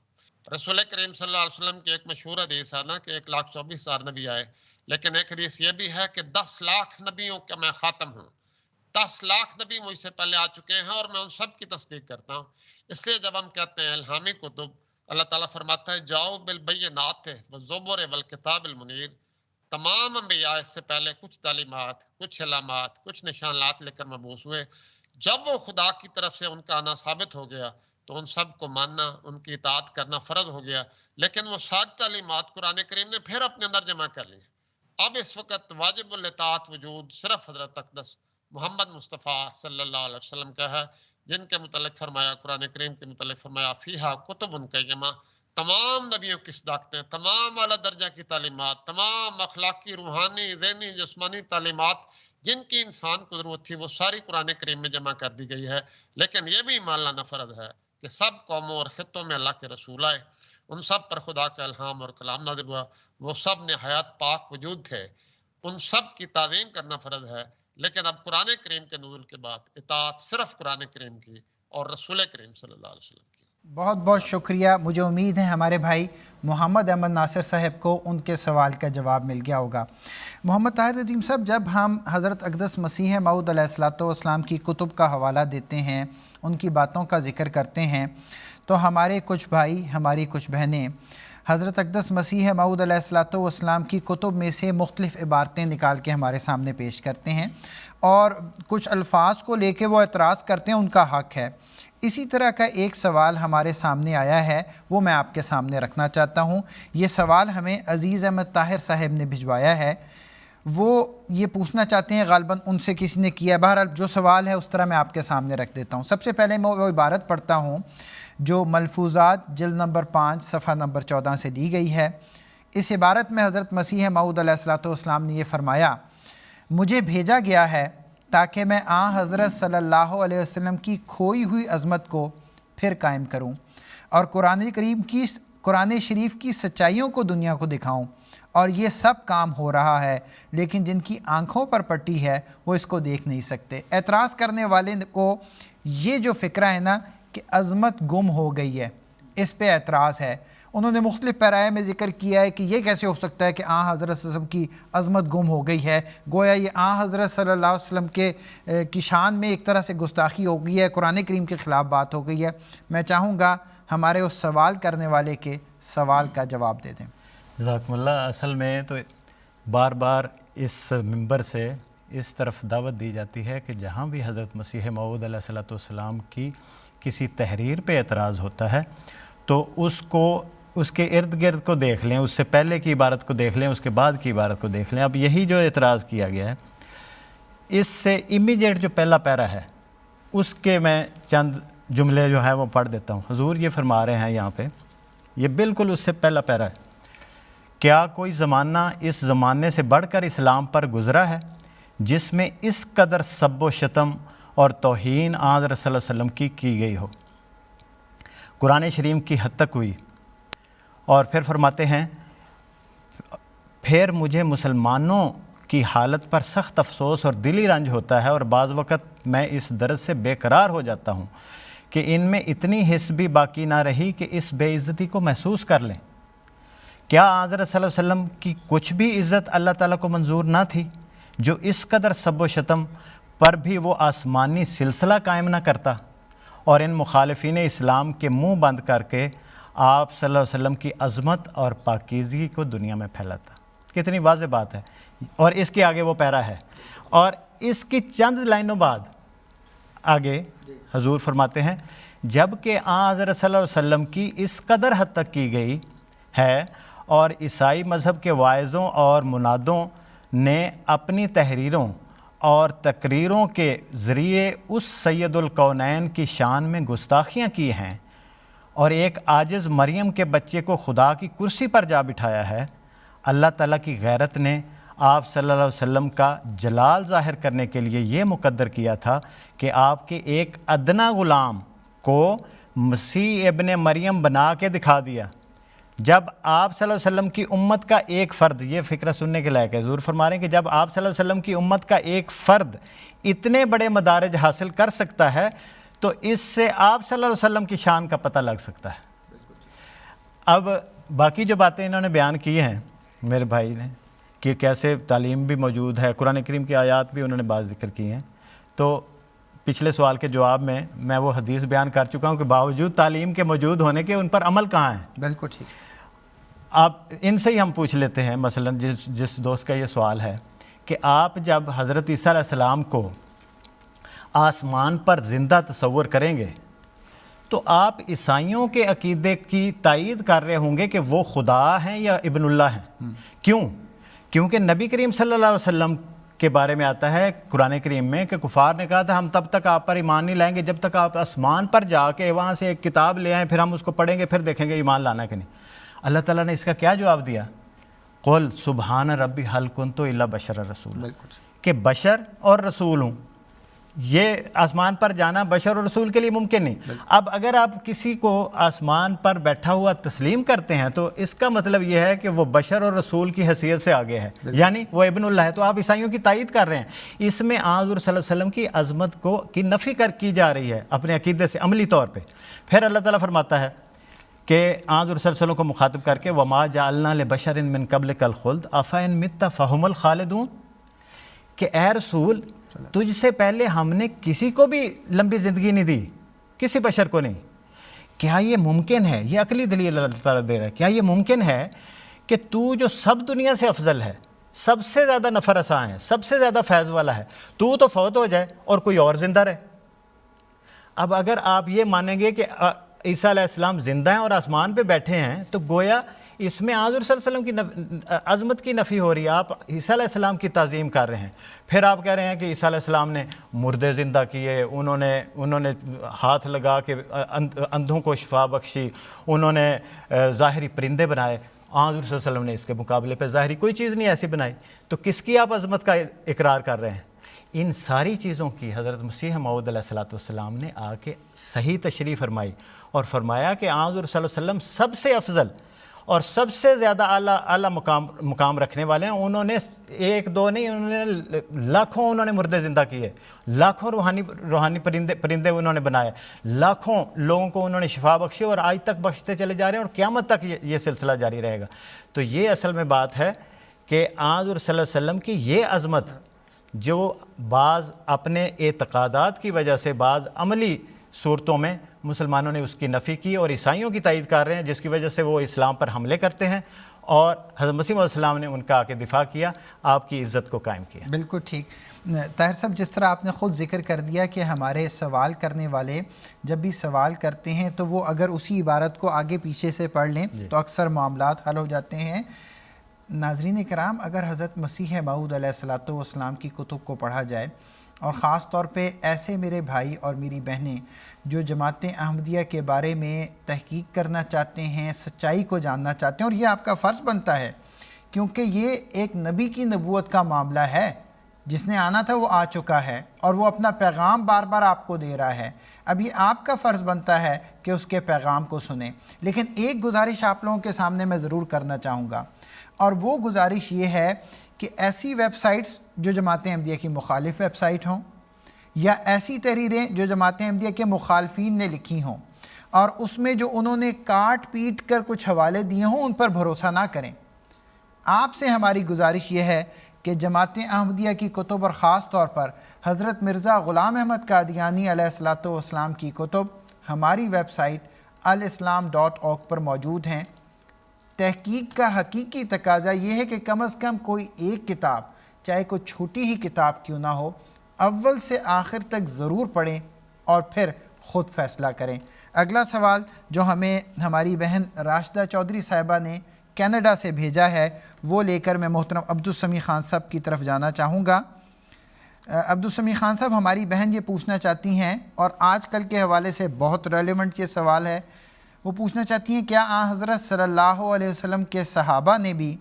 Speaker 3: رسول کریم صلی اللہ علیہ وسلم کی ایک مشہور حدیث ہے نا کہ 1,24,000 نبی آئے، لیکن ایک حدیث یہ بھی ہے کہ 10 لاکھ نبیوں کا میں خاتم ہوں، 10 لاکھ نبی مجھ سے پہلے آ چکے ہیں اور میں ان سب کی تصدیق کرتا ہوں۔ اس لیے جب ہم کہتے ہیں الہامی کتب، اللہ تعالیٰ فرماتا ہے جاؤ بالبینات والزبر والکتاب المنیر، تمام انبیاء اس سے پہلے کچھ تعلیمات، کچھ علامات، کچھ نشانات لے کر مبعوث ہوئے۔ جب وہ خدا کی طرف سے ان کا آنا ثابت ہو گیا تو ان سب کو ماننا، ان کی اطاعت کرنا فرض ہو گیا، لیکن وہ ساری تعلیمات قرآن کریم نے پھر اپنے اندر جمع کر لی۔ اب اس وقت واجب الاطاعت وجود صرف حضرت اقدس محمد مصطفیٰ صلی اللہ علیہ وسلم کا ہے، جن کے متعلق فرمایا، قرآن کریم کے متعلق فرمایا فیہا کتب قیمہ، تمام نبیوں کی صداقتیں، تمام اعلیٰ درجہ کی تعلیمات، تمام اخلاقی، روحانی، ذہنی، جسمانی تعلیمات جن کی انسان کو ضرورت تھی وہ ساری قرآن کریم میں جمع کر دی گئی ہے۔ لیکن یہ بھی مان لانا فرض ہے کہ سب قوموں اور خطوں میں اللہ کے رسول آئے، ان سب پر خدا کا الہام اور کلام نازل ہوا، وہ سب نہایت پاک وجود تھے، ان سب کی تعظیم کرنا فرض ہے۔ لیکن اب قرآن کریم کے نزول کے بعد اطاعت صرف قرآن کریم کی اور رسول کریم صلی اللہ علیہ وسلم کی۔
Speaker 2: بہت بہت شکریہ. مجھے امید ہے ہمارے بھائی محمد احمد ناصر صاحب کو ان کے سوال کا جواب مل گیا ہوگا. محمد طاہر ندیم صاحب، جب ہم حضرت اقدس مسیح موعود علیہ الصلوۃ والسلام کی کتب کا حوالہ دیتے ہیں، ان کی باتوں کا ذکر کرتے ہیں، تو ہمارے کچھ بھائی، ہماری کچھ بہنیں حضرت اقدس مسیح موعود علیہ الصلوۃ والسلام کی کتب میں سے مختلف عبارتیں نکال کے ہمارے سامنے پیش کرتے ہیں اور کچھ الفاظ کو لے کے وہ اعتراض کرتے ہیں، ان کا حق ہے. اسی طرح کا ایک سوال ہمارے سامنے آیا ہے، وہ میں آپ کے سامنے رکھنا چاہتا ہوں. یہ سوال ہمیں عزیز احمد طاہر صاحب نے بھجوایا ہے. وہ یہ پوچھنا چاہتے ہیں، غالباً ان سے کسی نے کیا ہے. بہرحال جو سوال ہے اس طرح میں آپ کے سامنے رکھ دیتا ہوں. سب سے پہلے میں وہ عبارت پڑھتا ہوں جو ملفوظات جلد نمبر 5 صفحہ نمبر 14 سے لی گئی ہے. اس عبارت میں حضرت مسیح موعود علیہ الصلوۃ والسلام نے یہ فرمایا: مجھے بھیجا گیا ہے تاکہ میں حضرت صلی اللہ علیہ وسلم کی کھوئی ہوئی عظمت کو پھر قائم کروں اور قرآن شریف کی سچائیوں کو دنیا کو دکھاؤں. اور یہ سب کام ہو رہا ہے، لیکن جن کی آنکھوں پر پٹی ہے وہ اس کو دیکھ نہیں سکتے. اعتراض کرنے والے کو یہ جو فکرہ ہے نا کہ عظمت گم ہو گئی ہے، اس پہ اعتراض ہے. انہوں نے مختلف پیرائے میں ذکر کیا ہے کہ یہ کیسے ہو سکتا ہے کہ حضرت صلی اللہ علیہ وسلم کی عظمت گم ہو گئی ہے، گویا یہ حضرت صلی اللہ علیہ وسلم کی شان میں ایک طرح سے گستاخی ہو گئی ہے، قرآن کریم کے خلاف بات ہو گئی ہے. میں چاہوں گا ہمارے اس سوال کرنے والے کے سوال کا جواب دے دیں.
Speaker 4: جزاکم اللہ. اصل میں تو بار بار اس منبر سے اس طرف دعوت دی جاتی ہے کہ جہاں بھی حضرت مسیح موعود علیہ الصلوۃ والسلام کی کسی تحریر پہ اعتراض ہوتا ہے تو اس کے ارد گرد کو دیکھ لیں، اس سے پہلے کی عبارت کو دیکھ لیں، اس کے بعد کی عبارت کو دیکھ لیں. اب یہی جو اعتراض کیا گیا ہے، اس سے امیجیٹ جو پہلا پیرا ہے اس کے میں چند جملے جو ہیں وہ پڑھ دیتا ہوں. حضور یہ فرما رہے ہیں یہاں پہ، یہ بالکل اس سے پہلا پیرا ہے: کیا کوئی زمانہ اس زمانے سے بڑھ کر اسلام پر گزرا ہے جس میں اس قدر سب و شتم اور توہین حضرت صلی اللہ علیہ وسلم کی گئی ہو، قرآن شریف کی حد تک ہوئی. اور پھر فرماتے ہیں: پھر مجھے مسلمانوں کی حالت پر سخت افسوس اور دلی رنج ہوتا ہے، اور بعض وقت میں اس درد سے بے قرار ہو جاتا ہوں کہ ان میں اتنی حس بھی باقی نہ رہی کہ اس بے عزتی کو محسوس کر لیں. کیا حضرت صلی اللہ علیہ وسلم کی کچھ بھی عزت اللہ تعالیٰ کو منظور نہ تھی جو اس قدر سب و شتم پر بھی وہ آسمانی سلسلہ قائم نہ کرتا اور ان مخالفین اسلام کے منہ بند کر کے آپ صلی اللہ علیہ وسلم کی عظمت اور پاکیزگی کو دنیا میں پھیلاتا. کتنی واضح بات ہے. اور اس کے آگے وہ پیرا ہے، اور اس کی چند لائنوں بعد آگے حضور فرماتے ہیں: جب کہ حضرت صلی اللہ علیہ وسلم کی اس قدر حد تک کی گئی ہے اور عیسائی مذہب کے واعظوں اور منادوں نے اپنی تحریروں اور تقریروں کے ذریعے اس سید الکونین کی شان میں گستاخیاں کی ہیں اور ایک عاجز مریم کے بچے کو خدا کی کرسی پر جا بٹھایا ہے، اللہ تعالیٰ کی غیرت نے آپ صلی اللہ علیہ وسلم کا جلال ظاہر کرنے کے لیے یہ مقدر کیا تھا کہ آپ کے ایک ادنا غلام کو مسیح ابن مریم بنا کے دکھا دیا. جب آپ صلی اللہ علیہ وسلم کی امت کا ایک فرد، یہ فکرہ سننے کے لائق ہے، حضور فرما رہے ہیں کہ جب آپ صلی اللہ علیہ وسلم کی امت کا ایک فرد اتنے بڑے مدارج حاصل کر سکتا ہے تو اس سے آپ صلی اللہ علیہ وسلم کی شان کا پتہ لگ سکتا ہے. اب باقی جو باتیں انہوں نے بیان کی ہیں میرے بھائی نے کہ کیسے تعلیم بھی موجود ہے، قرآن کریم کی آیات بھی انہوں نے بعض ذکر کی ہیں، تو پچھلے سوال کے جواب میں وہ حدیث بیان کر چکا ہوں کہ باوجود تعلیم کے موجود ہونے کے ان پر عمل کہاں ہے.
Speaker 2: بالکل ٹھیک.
Speaker 4: آپ ان سے ہی ہم پوچھ لیتے ہیں، مثلا جس دوست کا یہ سوال ہے کہ آپ جب حضرت عیسیٰ علیہ السلام کو آسمان پر زندہ تصور کریں گے تو آپ عیسائیوں کے عقیدے کی تائید کر رہے ہوں گے کہ وہ خدا ہیں یا ابن اللہ ہیں. کیوں؟ کیونکہ نبی کریم صلی اللہ علیہ وسلم کے بارے میں آتا ہے قرآن کریم میں کہ کفار نے کہا تھا ہم تب تک آپ پر ایمان نہیں لائیں گے جب تک آپ آسمان پر جا کے وہاں سے ایک کتاب لے آئیں، پھر ہم اس کو پڑھیں گے، پھر دیکھیں گے ایمان لانا کہ نہیں. اللہ تعالیٰ نے اس کا کیا جواب دیا؟ قل سبحان ربی هل کنت الا بشر رسول، کہ بشر اور رسول ہوں. یہ آسمان پر جانا بشر اور رسول کے لیے ممکن نہیں. اب اگر آپ کسی کو آسمان پر بیٹھا ہوا تسلیم کرتے ہیں تو اس کا مطلب یہ ہے کہ وہ بشر اور رسول کی حیثیت سے آگے ہے, یعنی وہ ابن اللہ ہے. تو آپ عیسائیوں کی تائید کر رہے ہیں. اس میں حضور صلی اللہ علیہ وسلم کی عظمت کی نفی کی جا رہی ہے اپنے عقیدے سے عملی طور پہ. پھر اللہ تعالیٰ فرماتا ہے کہ حضور صلی اللہ علیہ وسلم کو مخاطب کر کے وَمَا جَعَلْنَا لِبَشَرٍ مِّن قَبْلِكَ الْخُلْدَ أَفَإِن مِتَّ فَهُمُ الْخَالِدُونَ, کہ اے رسول تجھ سے پہلے ہم نے کسی کو بھی لمبی زندگی نہیں دی, کسی بشر کو نہیں. کیا یہ ممکن ہے, یہ عقلی دلیل اللہ تعالیٰ دے رہا ہے, کیا یہ ممکن ہے کہ تو جو سب دنیا سے افضل ہے, سب سے زیادہ نفع رساں ہے, سب سے زیادہ فیض والا ہے, تو فوت ہو جائے اور کوئی اور زندہ رہے؟ اب اگر آپ یہ مانیں گے کہ عیسیٰ علیہ السلام زندہ ہیں اور آسمان پہ بیٹھے ہیں تو گویا اس میں حضور صلی اللہ علیہ وسلم کی عظمت کی نفی ہو رہی ہے. آپ عیسیٰ علیہ السلام کی تعظیم کر رہے ہیں. پھر آپ کہہ رہے ہیں کہ عیسیٰ علیہ السلام نے مردے زندہ کیے, انہوں نے ہاتھ لگا کے اندھوں کو شفا بخشی, انہوں نے ظاہری پرندے بنائے. حضور صلی اللہ علیہ وسلم نے اس کے مقابلے پہ ظاہری کوئی چیز نہیں ایسی بنائی. تو کس کی آپ عظمت کا اقرار کر رہے ہیں؟ ان ساری چیزوں کی حضرت مسیح موعود علیہ السلام نے آ کے صحیح تشریح فرمائی اور فرمایا کہ حضور صلی اللہ علیہ وسلم سب سے افضل اور سب سے زیادہ اعلیٰ مقام رکھنے والے ہیں. انہوں نے ایک دو نہیں, انہوں نے لاکھوں انہوں نے مردے زندہ کیے, لاکھوں روحانی پرندے انہوں نے بنائے, لاکھوں لوگوں کو انہوں نے شفا بخشی اور آج تک بخشتے چلے جا رہے ہیں اور قیامت تک یہ سلسلہ جاری رہے گا. تو یہ اصل میں بات ہے کہ حضور صلی اللہ علیہ وسلم کی یہ عظمت جو بعض اپنے اعتقادات کی وجہ سے بعض عملی صورتوں میں مسلمانوں نے اس کی نفی کی اور عیسائیوں کی تائید کر رہے ہیں, جس کی وجہ سے وہ اسلام پر حملے کرتے ہیں, اور حضرت مسیح علیہ السلام نے ان کا آ کے دفاع کیا, آپ کی عزت کو قائم کیا.
Speaker 2: بالکل ٹھیک. طاہر صاحب, جس طرح آپ نے خود ذکر کر دیا کہ ہمارے سوال کرنے والے جب بھی سوال کرتے ہیں تو وہ اگر اسی عبارت کو آگے پیچھے سے پڑھ لیں تو اکثر معاملات حل ہو جاتے ہیں. ناظرین کرام, اگر حضرت مسیح موعود علیہ السلام کی کتب کو پڑھا جائے اور خاص طور پہ ایسے میرے بھائی اور میری بہنیں جو جماعت احمدیہ کے بارے میں تحقیق کرنا چاہتے ہیں, سچائی کو جاننا چاہتے ہیں, اور یہ آپ کا فرض بنتا ہے کیونکہ یہ ایک نبی کی نبوت کا معاملہ ہے. جس نے آنا تھا وہ آ چکا ہے اور وہ اپنا پیغام بار بار آپ کو دے رہا ہے. اب یہ آپ کا فرض بنتا ہے کہ اس کے پیغام کو سنیں. لیکن ایک گزارش آپ لوگوں کے سامنے میں ضرور کرنا چاہوں گا, اور وہ گزارش یہ ہے کہ ایسی ویب سائٹس جو جماعت احمدیہ کی مخالف ویب سائٹ ہوں یا ایسی تحریریں جو جماعت احمدیہ کے مخالفین نے لکھی ہوں اور اس میں جو انہوں نے کاٹ پیٹ کر کچھ حوالے دیے ہوں, ان پر بھروسہ نہ کریں. آپ سے ہماری گزارش یہ ہے کہ جماعت احمدیہ کی کتب اور خاص طور پر حضرت مرزا غلام احمد قادیانی علیہ السلام کی کتب ہماری ویب سائٹ alislam.org پر موجود ہیں. تحقیق کا حقیقی تقاضا یہ ہے کہ کم از کم کوئی ایک کتاب, چاہے کوئی چھوٹی ہی کتاب کیوں نہ ہو, اول سے آخر تک ضرور پڑھیں اور پھر خود فیصلہ کریں. اگلا سوال جو ہمیں ہماری بہن راشدہ چودھری صاحبہ نے کینیڈا سے بھیجا ہے وہ لے کر میں محترم عبدالسمیع خان صاحب کی طرف جانا چاہوں گا. عبدالسمیع خان صاحب, ہماری بہن یہ پوچھنا چاہتی ہیں اور آج کل کے حوالے سے بہت ریلیونٹ یہ سوال ہے. وہ پوچھنا چاہتی ہیں کیا آن حضرت صلی اللہ علیہ وسلم کے صحابہ نے بھی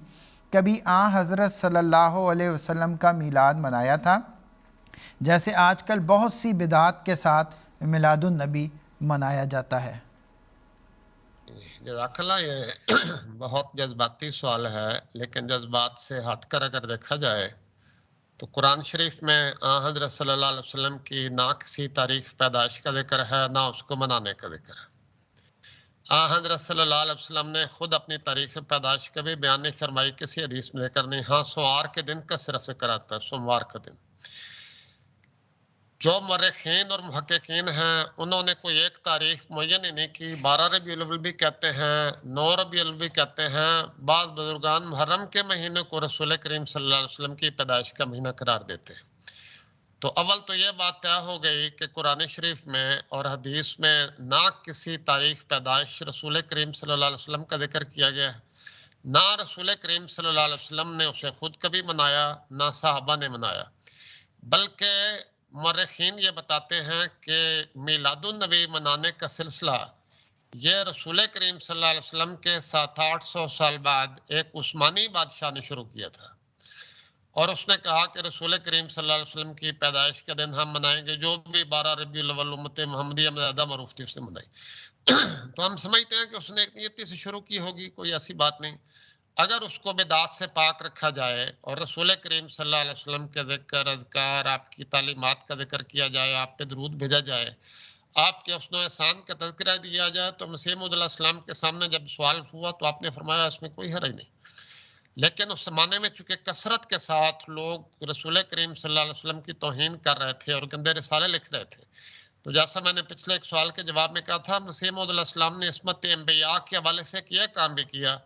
Speaker 2: کبھی آن حضرت صلی اللہ علیہ وسلم کا میلاد منایا تھا, جیسے آج کل بہت سی بدعات کے ساتھ میلاد النبی منایا جاتا ہے؟
Speaker 3: جزاک اللہ, یہ بہت جذباتی سوال ہے, لیکن جذبات سے ہٹ کر اگر دیکھا جائے تو قرآن شریف میں آن حضرت صلی اللہ علیہ وسلم کی نہ کسی تاریخ پیدائش کا ذکر ہے نہ اس کو منانے کا ذکر ہے. آن حضرت صلی اللہ علیہ وسلم نے خود اپنی تاریخ پیدائش کا بھی بیان نہیں فرمائی, کسی حدیث میں ذکر نہیں. ہاں, سوار کے دن کا صرف ذکر آتا ہے, سوموار کا دن. جو مورخین اور محققین ہیں انہوں نے کوئی ایک تاریخ معین ہی نہیں کی. 12 ربیع الاول بھی کہتے ہیں, 9 ربیع الاول بھی کہتے ہیں. بعض بزرگان محرم کے مہینے کو رسول کریم صلی اللہ علیہ وسلم کی پیدائش کا مہینہ قرار دیتے ہیں. تو اول تو یہ بات طے ہو گئی کہ قرآن شریف میں اور حدیث میں نہ کسی تاریخ پیدائش رسول کریم صلی اللہ علیہ وسلم کا ذکر کیا گیا ہے, نہ رسول کریم صلی اللہ علیہ وسلم نے اسے خود کبھی منایا, نہ صحابہ نے منایا. بلکہ مورخین یہ بتاتے ہیں کہ میلاد النبی منانے کا سلسلہ یہ رسول کریم صلی اللہ علیہ وسلم کے 700-800 سال بعد ایک عثمانی بادشاہ نے شروع کیا تھا, اور اس نے کہا کہ رسول کریم صلی اللہ علیہ وسلم کی پیدائش کا دن ہم منائیں گے، جو بھی 12 ربیع الاول امت محمدیہ میں زیادہ معروف تھی اس نے منائی۔ تو ہم سمجھتے ہیں کہ اس نے ایک نیتی سے شروع کی ہوگی، کوئی ایسی بات نہیں۔ اگر اس کو بدعات سے پاک رکھا جائے اور رسول کریم صلی اللہ علیہ وسلم کے ذکر، اذکار، آپ کی تعلیمات کا ذکر کیا جائے، آپ پہ درود بھیجا جائے، آپ کے حسن و احسان کا تذکرہ دیا جائے، تو مسیح موعود علیہ السلام کے سامنے جب سوال ہوا تو آپ نے فرمایا اس میں کوئی حرج نہیں۔ لیکن اس زمانے میں چونکہ کثرت کے ساتھ لوگ رسول کریم صلی اللہ علیہ وسلم کی توہین کر رہے تھے اور گندے رسالے لکھ رہے تھے، تو جیسا میں نے پچھلے ایک سوال کے جواب میں کہا تھا، مسیح موعود علیہ السلام نے عصمت انبیاء کے حوالے سے یہ کام بھی کیا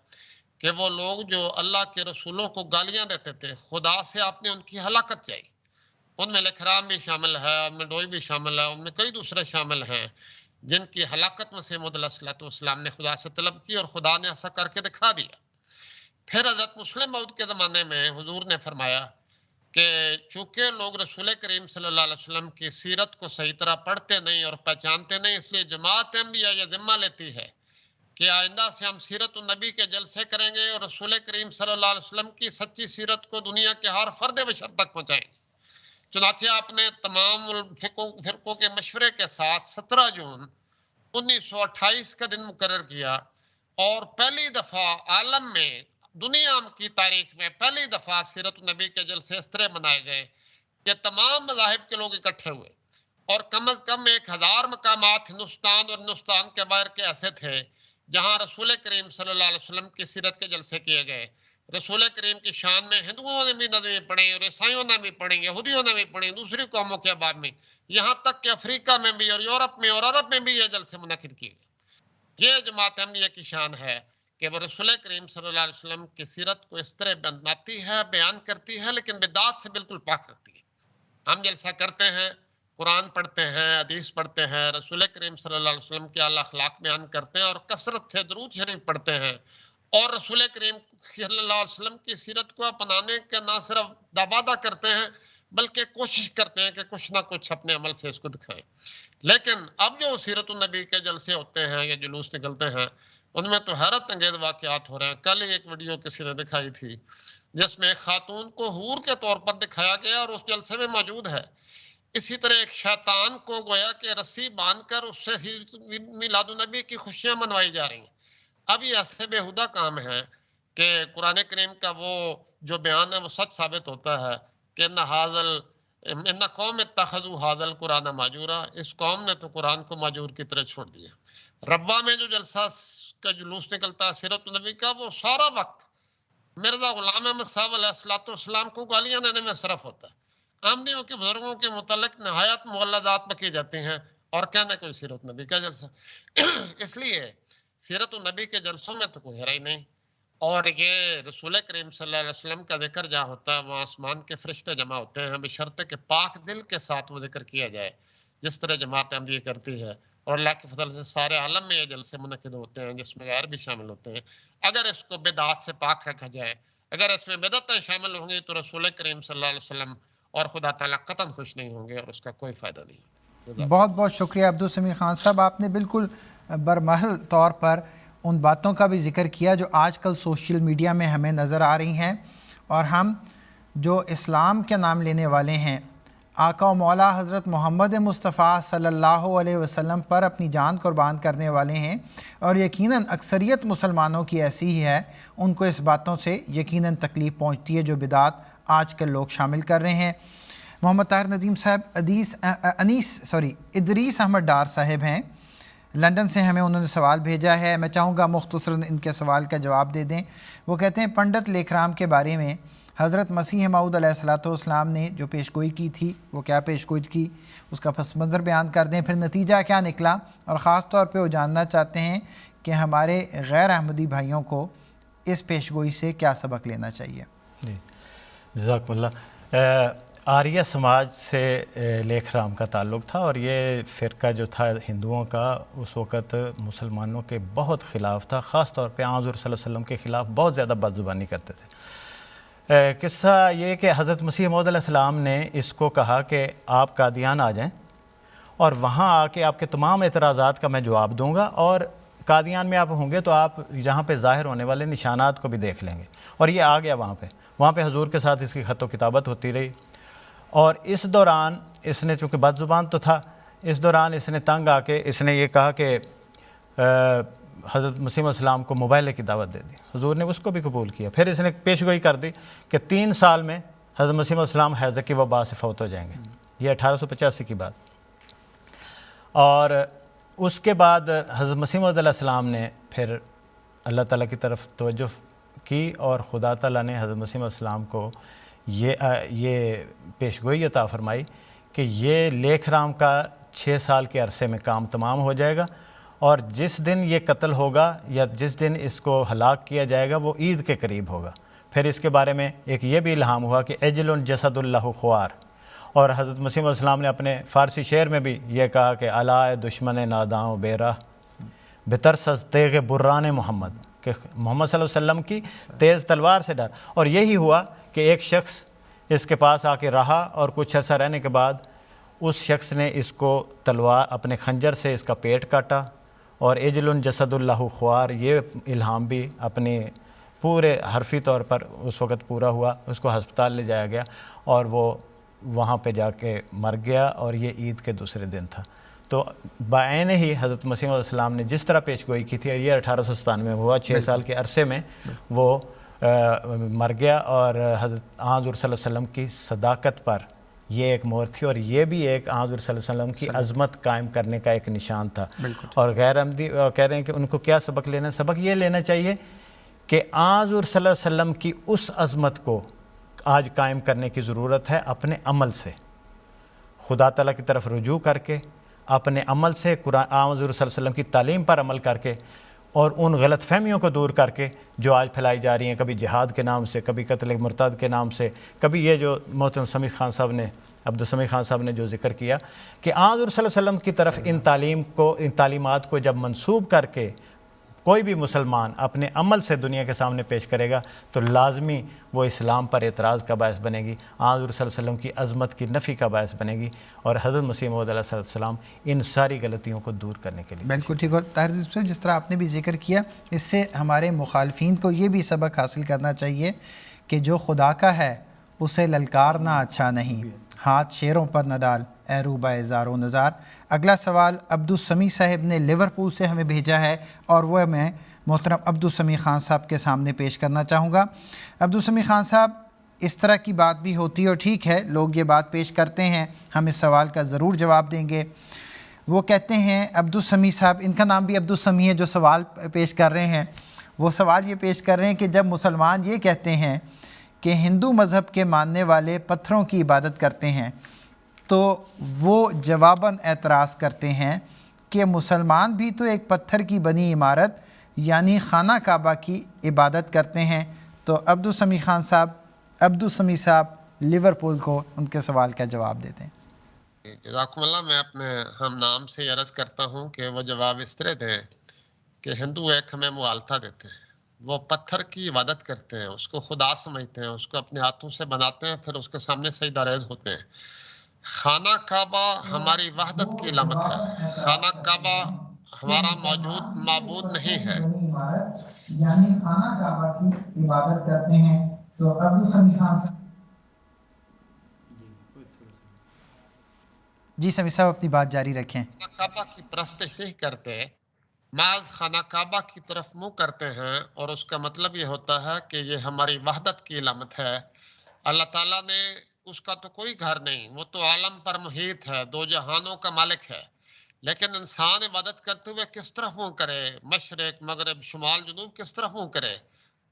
Speaker 3: کہ وہ لوگ جو اللہ کے رسولوں کو گالیاں دیتے تھے، خدا سے آپ نے ان کی ہلاکت چاہی۔ ان میں لکھرام بھی شامل ہے، ان میں ڈوئی بھی شامل ہے، ان میں کئی دوسرے شامل ہیں جن کی ہلاکت مسیح موعود علیہ السلام نے خدا سے طلب کی، اور خدا نے ایسا کر کے دکھا دیا۔ پھر حضرت مسلم موعود کے زمانے میں حضور نے فرمایا کہ چونکہ لوگ رسول کریم صلی اللہ علیہ وسلم کی سیرت کو صحیح طرح پڑھتے نہیں اور پہچانتے نہیں، اس لیے جماعت احمدیہ یہ ذمہ لیتی ہے کہ آئندہ سے ہم سیرت النبی کے جلسے کریں گے اور رسول کریم صلی اللہ علیہ وسلم کی سچی سیرت کو دنیا کے ہر فرد بشر تک پہنچائیں گے۔ چنانچہ آپ نے تمام فرقوں کے مشورے کے ساتھ 17 جون 1928 کا دن مقرر کیا، اور پہلی دفعہ عالم میں، دنیا کی تاریخ میں پہلی دفعہ سیرت النبی کے جلسے اس طرح منائے گئے کہ تمام مذاہب کے لوگ اکٹھے ہوئے، اور کم از کم 1000 مقامات ہندوستان اور ہندوستان کے باہر کے ایسے تھے جہاں رسول کریم صلی اللہ علیہ وسلم کی سیرت کے جلسے کیے گئے۔ رسول کریم کی شان میں ہندوؤں نے بھی نظمیں پڑھی اور عیسائیوں نے بھی پڑھی، یہودیوں نے بھی پڑھی، دوسری قوموں کے بعد میں، یہاں تک کہ افریقہ میں بھی اور یورپ میں اور عرب میں بھی یہ جلسے منعقد کیے گئے۔ یہ جماعت احمدیہ کی شان ہے کہ وہ رسول کریم صلی اللہ علیہ وسلم کی سیرت کو اس طرح بناتی ہے، بیان کرتی ہے، لیکن بدعات سے بالکل پاک رکھتی ہے۔ ہم جلسہ کرتے ہیں، قرآن پڑھتے ہیں، حدیث پڑھتے ہیں، رسول کریم صلی اللہ علیہ وسلم کے اعلیٰ اخلاق بیان کرتے ہیں اور کثرت سے درود شریف پڑھتے ہیں، اور رسول کریم صلی اللہ علیہ وسلم کی سیرت کو اپنانے کا نہ صرف وعدہ کرتے ہیں بلکہ کوشش کرتے ہیں کہ کچھ نہ کچھ اپنے عمل سے اس کو دکھائیں۔ لیکن اب جو سیرت النبی کے جلسے ہوتے ہیں یا جلوس نکلتے ہیں، ان میں تو حیرت انگیز واقعات ہو رہے ہیں۔ کل ہی ایک ویڈیو کسی نے دکھائی تھی جس میں ایک خاتون کو حور کے طور پر دکھایا گیا اور اس جلسے میں موجود ہے۔ اسی طرح ایک شیطان کو گویا کہ رسی باندھ کر اس سے میلاد النبی کی خوشیاں منوائی جا رہی ہیں۔ اب یہ ایسے بےہودہ کام ہے کہ قرآن کریم کا وہ جو بیان ہے وہ سچ ثابت ہوتا ہے کہ ان قوم اتخذوا ھذا القرآن مہجورا، اس قوم نے تو قرآن کو مہجور کی طرح چھوڑ دیا۔ ربوہ میں جو جلسہ کا جلوس نکلتا ہے سیرت النبی کا، وہ سارا وقت مرزا غلام احمد صاحب علیہ السلام کو گالیاں دینے میں صرف ہوتا ہے۔ احمدیوں کے بزرگوں کے متعلق نہایت مغلظات بکی جاتی ہیں اور کہنا کوئی سیرت نبی کا جلسہ۔ اس لیے سیرت النبی کے جلسوں میں تو کوئی حرج نہیں، اور یہ رسول کریم صلی اللہ علیہ وسلم کا ذکر جہاں ہوتا ہے وہاں آسمان کے فرشتے جمع ہوتے ہیں، بشرطے کہ پاک دل کے ساتھ وہ ذکر کیا جائے جس طرح جماعت احمدیہ کرتی ہے، اور اللہ کے فضل سے سارے عالم میں یہ جلسے منعقد ہوتے ہیں جس میں غیر بھی شامل ہوتے ہیں۔ اگر اس کو بدعات سے پاک رکھا جائے، اگر اس میں بدعتیں شامل ہوں گی تو رسول کریم صلی اللہ علیہ وسلم اور خدا تعالیٰ قطعاً خوش نہیں ہوں گے اور اس کا کوئی فائدہ نہیں ہوتا۔
Speaker 2: بہت بہت شکریہ عبدالسمیع خان صاحب، آپ نے بالکل برمحل طور پر ان باتوں کا بھی ذکر کیا جو آج کل سوشل میڈیا میں ہمیں نظر آ رہی ہیں، اور ہم جو اسلام کے نام لینے والے ہیں، آقا و مولا حضرت محمد مصطفیٰ صلی اللہ علیہ وسلم پر اپنی جان قربان کرنے والے ہیں، اور یقیناً اکثریت مسلمانوں کی ایسی ہی ہے، ان کو اس باتوں سے یقیناً تکلیف پہنچتی ہے جو بدعات آج کل لوگ شامل کر رہے ہیں۔ محمد طاہر ندیم صاحب ادریس احمد ڈار صاحب ہیں لندن سے، ہمیں انہوں نے سوال بھیجا ہے، میں چاہوں گا مختصراً ان کے سوال کا جواب دے دیں۔ وہ کہتے ہیں پنڈت لیکھرام کے بارے میں حضرت مسیح موعود علیہ السلام نے جو پیشگوئی کی تھی وہ کیا پیشگوئی کی، اس کا پس منظر بیان کر دیں، پھر نتیجہ کیا نکلا، اور خاص طور پہ وہ جاننا چاہتے ہیں کہ ہمارے غیر احمدی بھائیوں کو اس پیشگوئی سے کیا سبق لینا چاہیے۔
Speaker 4: جی جزاکم اللہ۔ آریہ سماج سے لیکھرام کا تعلق تھا، اور یہ فرقہ جو تھا ہندوؤں کا اس وقت مسلمانوں کے بہت خلاف تھا، خاص طور پہ حضور صلی اللہ علیہ وسلم کے خلاف بہت زیادہ بدزبانی کرتے تھے۔ قصہ یہ کہ حضرت مسیح موعود علیہ السلام نے اس کو کہا کہ آپ قادیان آ جائیں اور وہاں آ کے آپ کے تمام اعتراضات کا میں جواب دوں گا، اور قادیان میں آپ ہوں گے تو آپ جہاں پہ ظاہر ہونے والے نشانات کو بھی دیکھ لیں گے، اور یہ آ گیا وہاں پہ حضور کے ساتھ اس کی خط و کتابت ہوتی رہی، اور اس دوران اس نے چونکہ بد زبان تو تھا، اس دوران اس نے تنگ آ کے اس نے یہ کہا کہ حضرت مسیح علیہ السلام کو مباہلے کی دعوت دے دی، حضور نے اس کو بھی قبول کیا۔ پھر اس نے پیش گوئی کر دی کہ 3 سال میں حضرت مسیح علیہ السلام حیضہ کی وبا سے فوت ہو جائیں گے، یہ 1885 کی بات۔ اور اس کے بعد حضرت مسیح علیہ السلام نے پھر اللہ تعالیٰ کی طرف توجہ کی، اور خدا تعالیٰ نے حضرت مسیح علیہ السلام کو یہ پیش گوئی عطا فرمائی کہ یہ لیکھ رام کا 6 سال کے عرصے میں کام تمام ہو جائے گا، اور جس دن یہ قتل ہوگا یا جس دن اس کو ہلاک کیا جائے گا وہ عید کے قریب ہوگا۔ پھر اس کے بارے میں ایک یہ بھی الہام ہوا کہ اجل جسد اللہ خوار، اور حضرت مسیح علیہ السلام نے اپنے فارسی شعر میں بھی یہ کہا کہ علائے دشمن ناداں بیرہ بترس از تیغ بران محمد، کہ محمد صلی اللہ علیہ وسلم کی تیز تلوار سے ڈر۔ اور یہی ہوا کہ ایک شخص اس کے پاس آ کے رہا، اور کچھ عرصہ رہنے کے بعد اس شخص نے اس کو تلوار اپنے خنجر سے اس کا پیٹ کاٹا، اور اجل جسد اللہ خوار یہ الہام بھی اپنے پورے حرفی طور پر اس وقت پورا ہوا۔ اس کو ہسپتال لے جایا گیا اور وہ وہاں پہ جا کے مر گیا، اور یہ عید کے دوسرے دن تھا۔ تو بعین ہی حضرت مسیح علیہ السلام نے جس طرح پیش گوئی کی تھی، یہ 1897 میں ہوا، 6 سال کے عرصے میں وہ مر گیا، اور حضرت حضور صلی اللہ علیہ وسلم کی صداقت پر یہ ایک مہر تھی، اور یہ بھی ایک حضور صلی اللہ علیہ وسلم کی عظمت قائم کرنے کا ایک نشان تھا۔ اور غیر احمدی کہہ رہے ہیں کہ ان کو کیا سبق لینا؟ سبق یہ لینا چاہیے کہ حضور صلی اللہ علیہ وسلم کی اس عظمت کو آج قائم کرنے کی ضرورت ہے، اپنے عمل سے، خدا تعالیٰ کی طرف رجوع کر کے، اپنے عمل سے قرآن حضور صلی اللہ علیہ وسلم کی تعلیم پر عمل کر کے، اور ان غلط فہمیوں کو دور کر کے جو آج پھیلائی جا رہی ہیں، کبھی جہاد کے نام سے، کبھی قتل مرتد کے نام سے، کبھی یہ جو محترم سمیع خان صاحب نے عبدالسمیع خان صاحب نے جو ذکر کیا کہ حضور صلی اللہ علیہ وسلم کی طرف ان تعلیمات کو جب منسوب کر کے کوئی بھی مسلمان اپنے عمل سے دنیا کے سامنے پیش کرے گا تو لازمی وہ اسلام پر اعتراض کا باعث بنے گی، حضور صلی اللہ علیہ وسلم کی عظمت کی نفی کا باعث بنے گی، اور حضرت مسیح موعود علیہ السلام ان ساری غلطیوں کو دور کرنے کے لیے۔
Speaker 2: بالکل ٹھیک۔ اور طاہر صاحب جس طرح آپ نے بھی ذکر کیا، اس سے ہمارے مخالفین کو یہ بھی سبق حاصل کرنا چاہیے کہ جو خدا کا ہے اسے للکارنا اچھا نہیں، ہاتھ شیروں پر نہ ڈال اے روبہ زار و نزار۔ اگلا سوال عبدالسمیع صاحب نے لیورپول سے ہمیں بھیجا ہے، اور وہ میں محترم عبدالسمیع خان صاحب کے سامنے پیش کرنا چاہوں گا۔ عبدالسمیع خان صاحب، اس طرح کی بات بھی ہوتی ہے، اور ٹھیک ہے لوگ یہ بات پیش کرتے ہیں، ہم اس سوال کا ضرور جواب دیں گے۔ وہ کہتے ہیں عبدالسمیع صاحب، ان کا نام بھی عبدالسمیع ہے جو سوال پیش کر رہے ہیں، وہ سوال یہ پیش کر رہے ہیں کہ جب مسلمان یہ کہتے ہیں کہ ہندو مذہب کے ماننے والے پتھروں کی عبادت کرتے ہیں، تو وہ جواباً اعتراض کرتے ہیں کہ مسلمان بھی تو ایک پتھر کی بنی عمارت یعنی خانہ کعبہ کی عبادت کرتے ہیں۔ تو عبدالسمیع صاحب لیورپول کو ان کے سوال کا جواب دیتے ہیں۔
Speaker 3: جزاکم اللہ، میں اپنے ہم نام سے یہ عرض کرتا ہوں کہ وہ جواب اس طرح دیں کہ ہندو ایک ہمیں مغالطہ دیتے ہیں، وہ پتھر کی عبادت کرتے ہیں، اس کو خدا سمجھتے ہیں، اس کو اپنے ہاتھوں سے بناتے ہیں، پھر اس کے سامنے سجدہ ریز ہوتے ہیں۔ خانہ کعبہ ہماری وحدت کی علامت ہے، خانہ کعبہ ہمارا موجود معبود نہیں ہے۔
Speaker 2: یعنی خانہ کعبہ کی عبادت کرتے ہیں۔ تو عبدالسمیع خان صاحب، جی سمیع صاحب اپنی بات جاری رکھیں۔
Speaker 3: خانہ کعبہ کی پرستش نہیں کرتے، محض خانہ کعبہ کی طرف منہ کرتے ہیں، اور اس کا مطلب یہ ہوتا ہے کہ یہ ہماری وحدت کی علامت ہے۔ اللہ تعالیٰ نے اس کا تو کوئی گھر نہیں، وہ تو عالم پر محیط ہے، 2 جہانوں کا مالک ہے، لیکن انسان عبادت کرتے ہوئے کس طرف منہ کرے، مشرق مغرب شمال جنوب کس طرف منہ کرے؟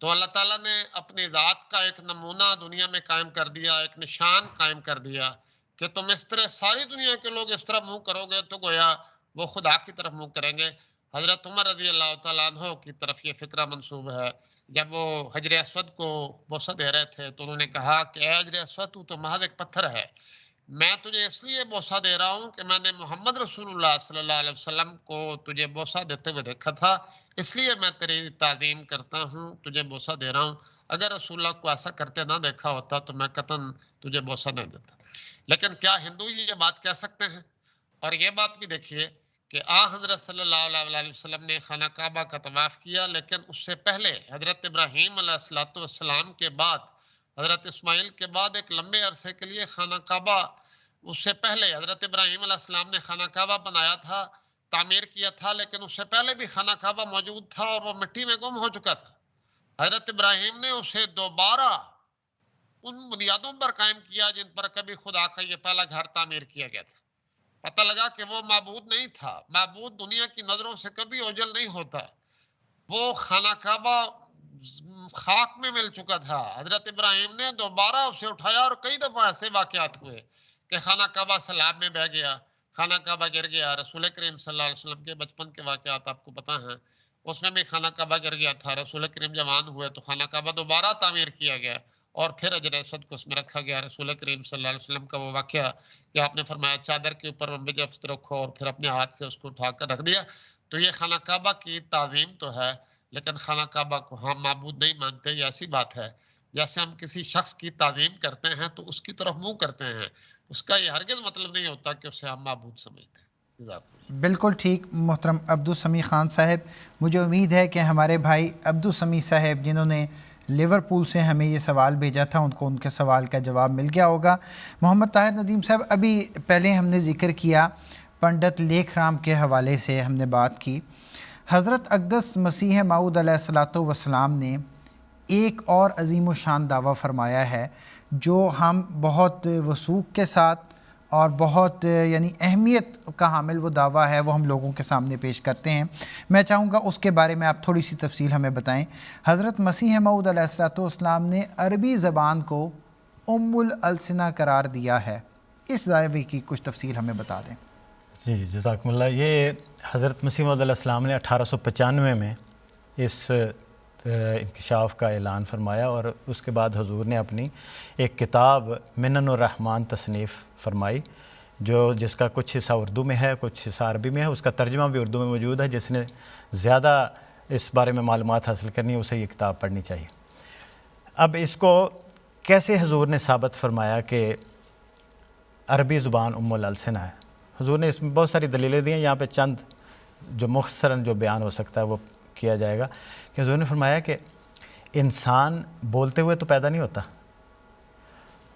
Speaker 3: تو اللہ تعالیٰ نے اپنی ذات کا ایک نمونہ دنیا میں قائم کر دیا، ایک نشان قائم کر دیا کہ تم اس طرح ساری دنیا کے لوگ اس طرح منہ کرو گے تو گویا وہ خدا کی طرف منہ کریں گے۔ حضرت عمر رضی اللہ تعالیٰ عنہ کی طرف یہ فکرہ منسوب ہے، جب وہ حجر اسود کو بوسہ دے رہے تھے تو انہوں نے کہا کہ اے حجر اسود تو محض ایک پتھر ہے، میں تجھے اس لیے بوسہ دے رہا ہوں کہ میں نے محمد رسول اللہ صلی اللہ علیہ وسلم کو تجھے بوسہ دیتے ہوئے دیکھا تھا، اس لیے میں تیری تعظیم کرتا ہوں، تجھے بوسہ دے رہا ہوں۔ اگر رسول اللہ کو ایسا کرتے نہ دیکھا ہوتا تو میں قطعاً تجھے بوسہ نہیں دیتا۔ لیکن کیا ہندو یہ بات کہہ سکتے ہیں؟ اور یہ بات بھی دیکھیے کہ حضرت صلی اللہ علیہ وسلم نے خانہ کعبہ کا طواف کیا، لیکن اس سے پہلے حضرت ابراہیم علیہ السلام کے بعد، حضرت اسماعیل کے بعد ایک لمبے عرصے کے لیے خانہ کعبہ، اس سے پہلے حضرت ابراہیم علیہ السلام نے خانہ کعبہ بنایا تھا، تعمیر کیا تھا، لیکن اس سے پہلے بھی خانہ کعبہ موجود تھا اور وہ مٹی میں گم ہو چکا تھا۔ حضرت ابراہیم نے اسے دوبارہ ان بنیادوں پر قائم کیا جن پر کبھی خدا کا یہ پہلا گھر تعمیر کیا گیا تھا۔ پتہ لگا کہ وہ معبود نہیں تھا، معبود دنیا کی نظروں سے کبھی اوجھل نہیں ہوتا، وہ خانہ کعبہ خاک میں مل چکا تھا۔ حضرت ابراہیم نے دوبارہ اسے اٹھایا اور کئی دفعہ ایسے واقعات ہوئے کہ خانہ کعبہ سیلاب میں بہہ گیا، خانہ کعبہ گر گیا۔ رسول کریم صلی اللہ علیہ وسلم کے بچپن کے واقعات آپ کو پتہ ہیں، اس میں بھی خانہ کعبہ گر گیا تھا۔ رسول کریم جوان ہوئے تو خانہ کعبہ دوبارہ تعمیر کیا گیا اور پھر اجر اسود کو اس میں رکھا گیا۔ رسول کریم صلی اللہ علیہ وسلم کا وہ واقعہ کہ آپ نے فرمایا چادر کے اوپر جفت رکھو اور پھر اپنے ہاتھ سے اس کو اٹھا کر رکھ دیا۔ تو یہ خانہ کعبہ کی تعظیم تو ہے، لیکن خانہ کعبہ کو ہم معبود نہیں مانتے۔ یہ ایسی بات ہے جیسے ہم کسی شخص کی تعظیم کرتے ہیں تو اس کی طرف منہ کرتے ہیں، اس کا یہ ہرگز مطلب نہیں ہوتا کہ اسے ہم معبود سمجھتے ہیں۔
Speaker 2: بالکل ٹھیک محترم عبدالسمیع خان صاحب، مجھے امید ہے کہ ہمارے بھائی عبدالسمیع صاحب جنہوں نے لیورپول سے ہمیں یہ سوال بھیجا تھا ان کو ان کے سوال کا جواب مل گیا ہوگا۔ محمد طاہر ندیم صاحب، ابھی پہلے ہم نے ذکر کیا پنڈت لیکھ رام کے حوالے سے ہم نے بات کی، حضرت اقدس مسیح موعود علیہ السلام نے ایک اور عظیم و شان دعویٰ فرمایا ہے جو ہم بہت وثوق کے ساتھ اور بہت یعنی اہمیت کا حامل وہ دعویٰ ہے، وہ ہم لوگوں کے سامنے پیش کرتے ہیں۔ میں چاہوں گا اس کے بارے میں آپ تھوڑی سی تفصیل ہمیں بتائیں۔ حضرت مسیح موعود علیہ السلام نے عربی زبان کو ام الالسنہ قرار دیا ہے، اس دعوے کی کچھ تفصیل ہمیں بتا دیں۔
Speaker 4: جی جزاکم اللہ۔ یہ حضرت مسیح موعود علیہ السلام نے 1895 میں اس انکشاف کا اعلان فرمایا اور اس کے بعد حضور نے اپنی ایک کتاب منن الرحمن تصنیف فرمائی، جس کا کچھ حصہ اردو میں ہے، کچھ حصہ عربی میں ہے، اس کا ترجمہ بھی اردو میں موجود ہے۔ جس نے زیادہ اس بارے میں معلومات حاصل کرنی ہے اسے یہ کتاب پڑھنی چاہیے۔ اب اس کو کیسے حضور نے ثابت فرمایا کہ عربی زبان ام الالسنہ ہے؟ حضور نے اس میں بہت ساری دلیلیں دی ہیں، یہاں پہ چند جو مختصراً جو بیان ہو سکتا ہے وہ کیا جائے گا۔ کہ حضور نے فرمایا کہ انسان بولتے ہوئے تو پیدا نہیں ہوتا،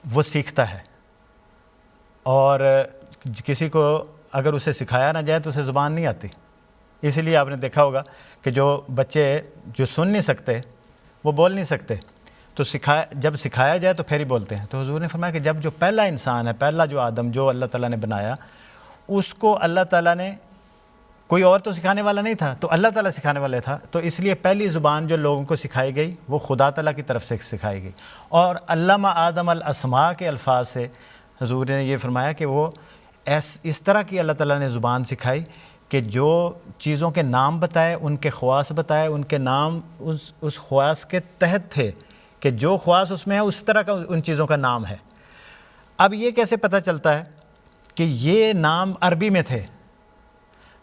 Speaker 4: وہ سیکھتا ہے، اور کسی کو اگر اسے سکھایا نہ جائے تو اسے زبان نہیں آتی۔ اسی لیے آپ نے دیکھا ہوگا کہ جو بچے جو سن نہیں سکتے وہ بول نہیں سکتے، تو جب سکھایا جائے تو پھر ہی بولتے ہیں۔ تو حضور نے فرمایا کہ جب جو پہلا انسان ہے، پہلا جو آدم جو اللہ تعالیٰ نے بنایا، اس کو اللہ تعالیٰ نے، کوئی اور تو سکھانے والا نہیں تھا، تو اللہ تعالیٰ سکھانے والا تھا، تو اس لیے پہلی زبان جو لوگوں کو سکھائی گئی وہ خدا تعالیٰ کی طرف سے سکھائی گئی۔ اور علامہ آدم الاسماء کے الفاظ سے حضور نے یہ فرمایا کہ وہ اس طرح کی اللہ تعالیٰ نے زبان سکھائی کہ جو چیزوں کے نام بتائے، ان کے خواص بتائے، ان کے نام اس خواص کے تحت تھے کہ جو خواص اس میں ہے اس طرح کا ان چیزوں کا نام ہے۔ اب یہ کیسے پتہ چلتا ہے کہ یہ نام عربی میں تھے؟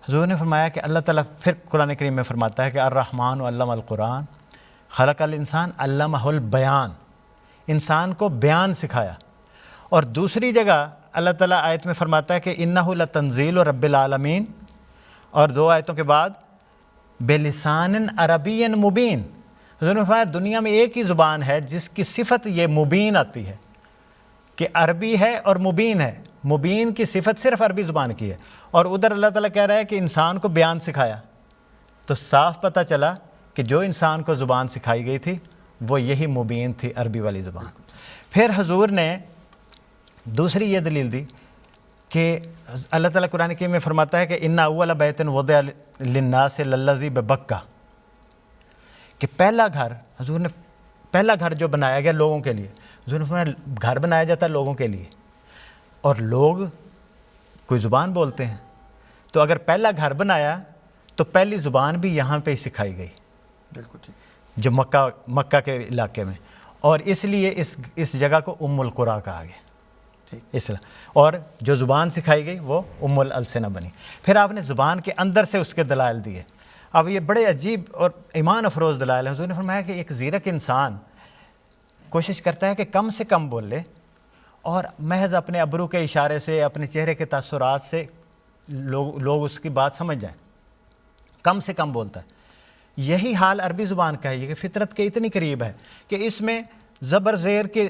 Speaker 4: حضور نے فرمایا کہ اللہ تعالیٰ پھر قرآن کریم میں فرماتا ہے کہ الرحمن علم القرآن خلق الانسان علمہ البیان، انسان کو بیان سکھایا۔ اور دوسری جگہ اللہ تعالیٰ آیت میں فرماتا ہے کہ انہ لتنزیل رب العالمین، اور 2 آیتوں کے بعد بلسان عربی مبین۔ حضور نے فرمایا دنیا میں ایک ہی زبان ہے جس کی صفت یہ مبین آتی ہے، کہ عربی ہے اور مبین ہے۔ مبین کی صفت صرف عربی زبان کی ہے، اور ادھر اللہ تعالیٰ کہہ رہا ہے کہ انسان کو بیان سکھایا۔ تو صاف پتہ چلا کہ جو انسان کو زبان سکھائی گئی تھی وہ یہی مبین تھی، عربی والی زبان۔ پھر حضور نے دوسری یہ دلیل دی کہ اللہ تعالیٰ قرآن کریم میں فرماتا ہے کہ ان اول بیت وضع للناس للذی ببکہ، کہ پہلا گھر، حضور نے پہلا گھر جو بنایا گیا لوگوں کے لیے، حضور نے فرمایا گھر بنایا جاتا ہے لوگوں کے لیے، اور لوگ کوئی زبان بولتے ہیں، تو اگر پہلا گھر بنایا تو پہلی زبان بھی یہاں پہ ہی سکھائی گئی،
Speaker 2: بالکل ٹھیک،
Speaker 4: جو مکہ کے علاقے میں، اور اس لیے اس جگہ کو ام القریٰ کہا گیا۔ اس لیے اور جو زبان سکھائی گئی وہ ام الالسنہ بنی۔ پھر آپ نے زبان کے اندر سے اس کے دلائل دیے۔ اب یہ بڑے عجیب اور ایمان افروز دلائل ہیں۔ حضور نے فرمایا کہ ایک زیرک انسان کوشش کرتا ہے کہ کم سے کم بولے، اور محض اپنے ابرو کے اشارے سے، اپنے چہرے کے تاثرات سے لوگ اس کی بات سمجھ جائیں، کم سے کم بولتا ہے۔ یہی حال عربی زبان کا ہے، یہ کہ فطرت کے اتنی قریب ہے کہ اس میں زبر زیر کے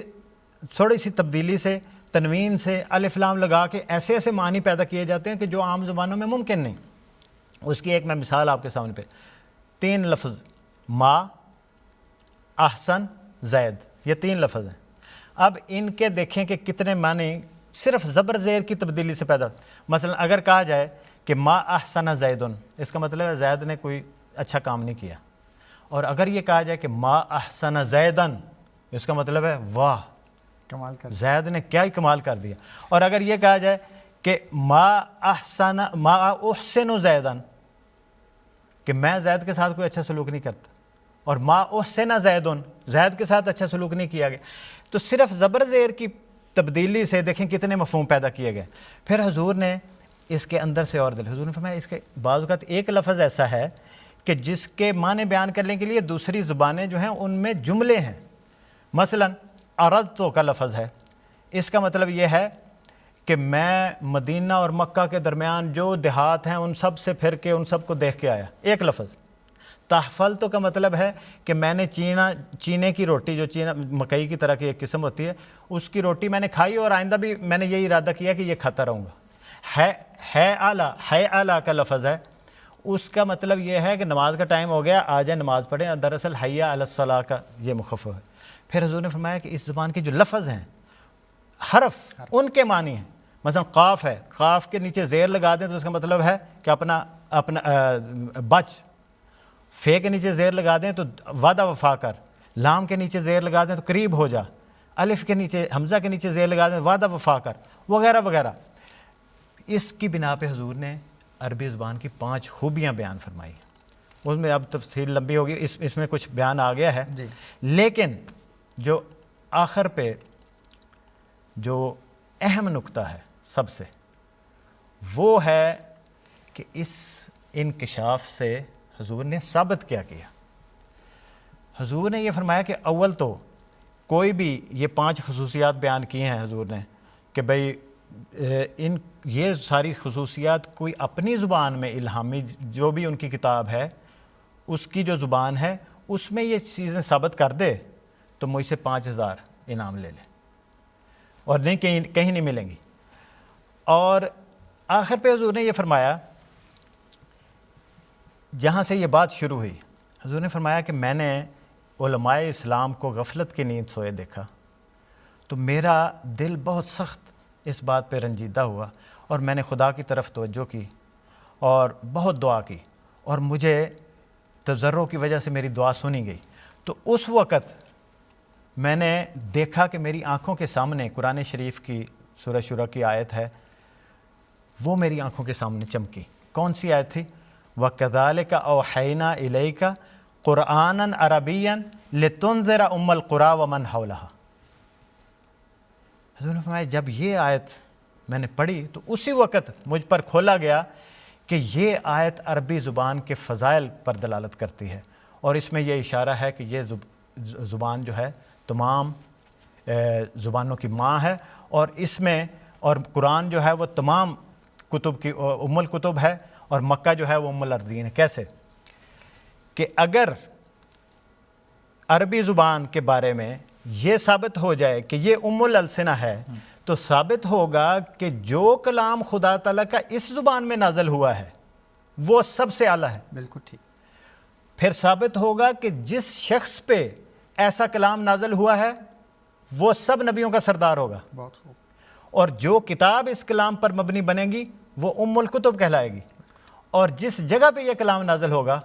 Speaker 4: تھوڑی سی تبدیلی سے، تنوین سے، الف لام لگا کے ایسے ایسے معنی پیدا کیے جاتے ہیں کہ جو عام زبانوں میں ممکن نہیں۔ اس کی ایک میں مثال آپ کے سامنے پہ، 3 لفظ ما، احسن، زید، یہ 3 لفظ ہیں۔ اب ان کے دیکھیں کہ کتنے معنی صرف زبر زیر کی تبدیلی سے پیدا۔ مثلا اگر کہا جائے کہ ما احسن زیدن، اس کا مطلب ہے زید نے کوئی اچھا کام نہیں کیا، اور اگر یہ کہا جائے کہ ما احسن زیدن، اس کا مطلب ہے واہ
Speaker 2: کمال کر
Speaker 4: زید نے کیا ہی کمال کر دیا۔ اور اگر یہ کہا جائے کہ ما احسن زیدن، کہ میں زید کے ساتھ کوئی اچھا سلوک نہیں کرتا، اور ما احسن زیدن، زید کے ساتھ اچھا سلوک نہیں کیا گیا، تو صرف زبر زیر کی تبدیلی سے دیکھیں کتنے مفہوم پیدا کیے گئے۔ پھر حضور نے اس کے اندر سے اور حضور نے فرمایا اس کے بعض اوقات ایک لفظ ایسا ہے کہ جس کے معنی بیان کرنے کے لیے دوسری زبانیں جو ہیں ان میں جملے ہیں۔ مثلا اردتو کا لفظ ہے، اس کا مطلب یہ ہے کہ میں مدینہ اور مکہ کے درمیان جو دیہات ہیں ان سب سے پھر کے ان سب کو دیکھ کے آیا، ایک لفظ۔ تحفلتو کا مطلب ہے کہ میں نے چینے کی روٹی، جو چینا مکئی کی طرح کی ایک قسم ہوتی ہے، اس کی روٹی میں نے کھائی اور آئندہ بھی میں نے یہی ارادہ کیا کہ یہ کھاتا رہوں گا۔ ہے اعلیٰ کا لفظ ہے، اس کا مطلب یہ ہے کہ نماز کا ٹائم ہو گیا، آ جائیں نماز پڑھیں، اور دراصل حی علی الصلاۃ کا یہ مخفف ہے۔ پھر حضور نے فرمایا کہ اس زبان کے جو لفظ ہیں، حرف، ان کے معنی ہیں۔ مثلا قاف ہے، قاف کے نیچے زیر لگا دیں تو اس کا مطلب ہے کہ اپنا بچ۔ فے کے نیچے زیر لگا دیں تو وعدہ وفا کر، لام کے نیچے زیر لگا دیں تو قریب ہو جا، الف کے نیچے، حمزہ کے نیچے زیر لگا دیں وعدہ وفا کر، وغیرہ وغیرہ۔ اس کی بنا پہ حضور نے عربی زبان کی 5 خوبیاں بیان فرمائی۔ اس میں اب تفصیل لمبی ہوگی، اس میں کچھ بیان آ گیا ہے، لیکن جو آخر پہ جو اہم نقطہ ہے سب سے، وہ ہے کہ اس انکشاف سے حضور نے ثابت کیا کیا۔ حضور نے یہ فرمایا کہ اول تو کوئی بھی یہ 5 خصوصیات بیان کیے ہیں حضور نے کہ بھئی یہ ساری خصوصیات کوئی اپنی زبان میں الہامی جو بھی ان کی کتاب ہے اس کی جو زبان ہے اس میں یہ چیزیں ثابت کر دے تو مجھ سے 5000 انعام لے لے، اور نہیں کہیں نہیں ملیں گی۔ اور آخر پہ حضور نے یہ فرمایا، جہاں سے یہ بات شروع ہوئی، حضور نے فرمایا کہ میں نے علماء اسلام کو غفلت کی نیند سوئے دیکھا تو میرا دل بہت سخت اس بات پہ رنجیدہ ہوا، اور میں نے خدا کی طرف توجہ کی اور بہت دعا کی، اور مجھے تضرع کی وجہ سے میری دعا سنی گئی۔ تو اس وقت میں نے دیکھا کہ میری آنکھوں کے سامنے قرآن شریف کی سورہ شورى کی آیت ہے، وہ میری آنکھوں کے سامنے چمکی۔ کون سی آیت تھی؟ وَكَذَلِكَ أَوْحَيْنَا إِلَيْكَ قُرْآنًا عَرَبِيًّا لِتُنذِرَ أُمَّ الْقُرَىٰ وَمَنْ حَوْلَهَا۔ حضور نے فرمایا جب یہ آیت میں نے پڑھی تو اسی وقت مجھ پر کھولا گیا کہ یہ آیت عربی زبان کے فضائل پر دلالت کرتی ہے، اور اس میں یہ اشارہ ہے کہ یہ زبان جو ہے تمام زبانوں کی ماں ہے، اور اس میں اور قرآن جو ہے وہ تمام کتب کی ام الکتب ہے، اور مکہ جو ہے وہ ام الارضین ہے۔ کیسے کہ اگر عربی زبان کے بارے میں یہ ثابت ہو جائے کہ یہ ام الالسنہ ہے تو ثابت ہوگا کہ جو کلام خدا تعالیٰ کا اس زبان میں نازل ہوا ہے وہ سب سے اعلیٰ ہے۔
Speaker 2: بالکل ٹھیک۔
Speaker 4: پھر ثابت ہوگا کہ جس شخص پہ ایسا کلام نازل ہوا ہے وہ سب نبیوں کا سردار ہوگا،
Speaker 2: بہت خوب۔
Speaker 4: اور جو کتاب اس کلام پر مبنی بنے گی وہ ام الکتب کہلائے گی، اور جس جگہ پہ یہ کلام نازل ہوگا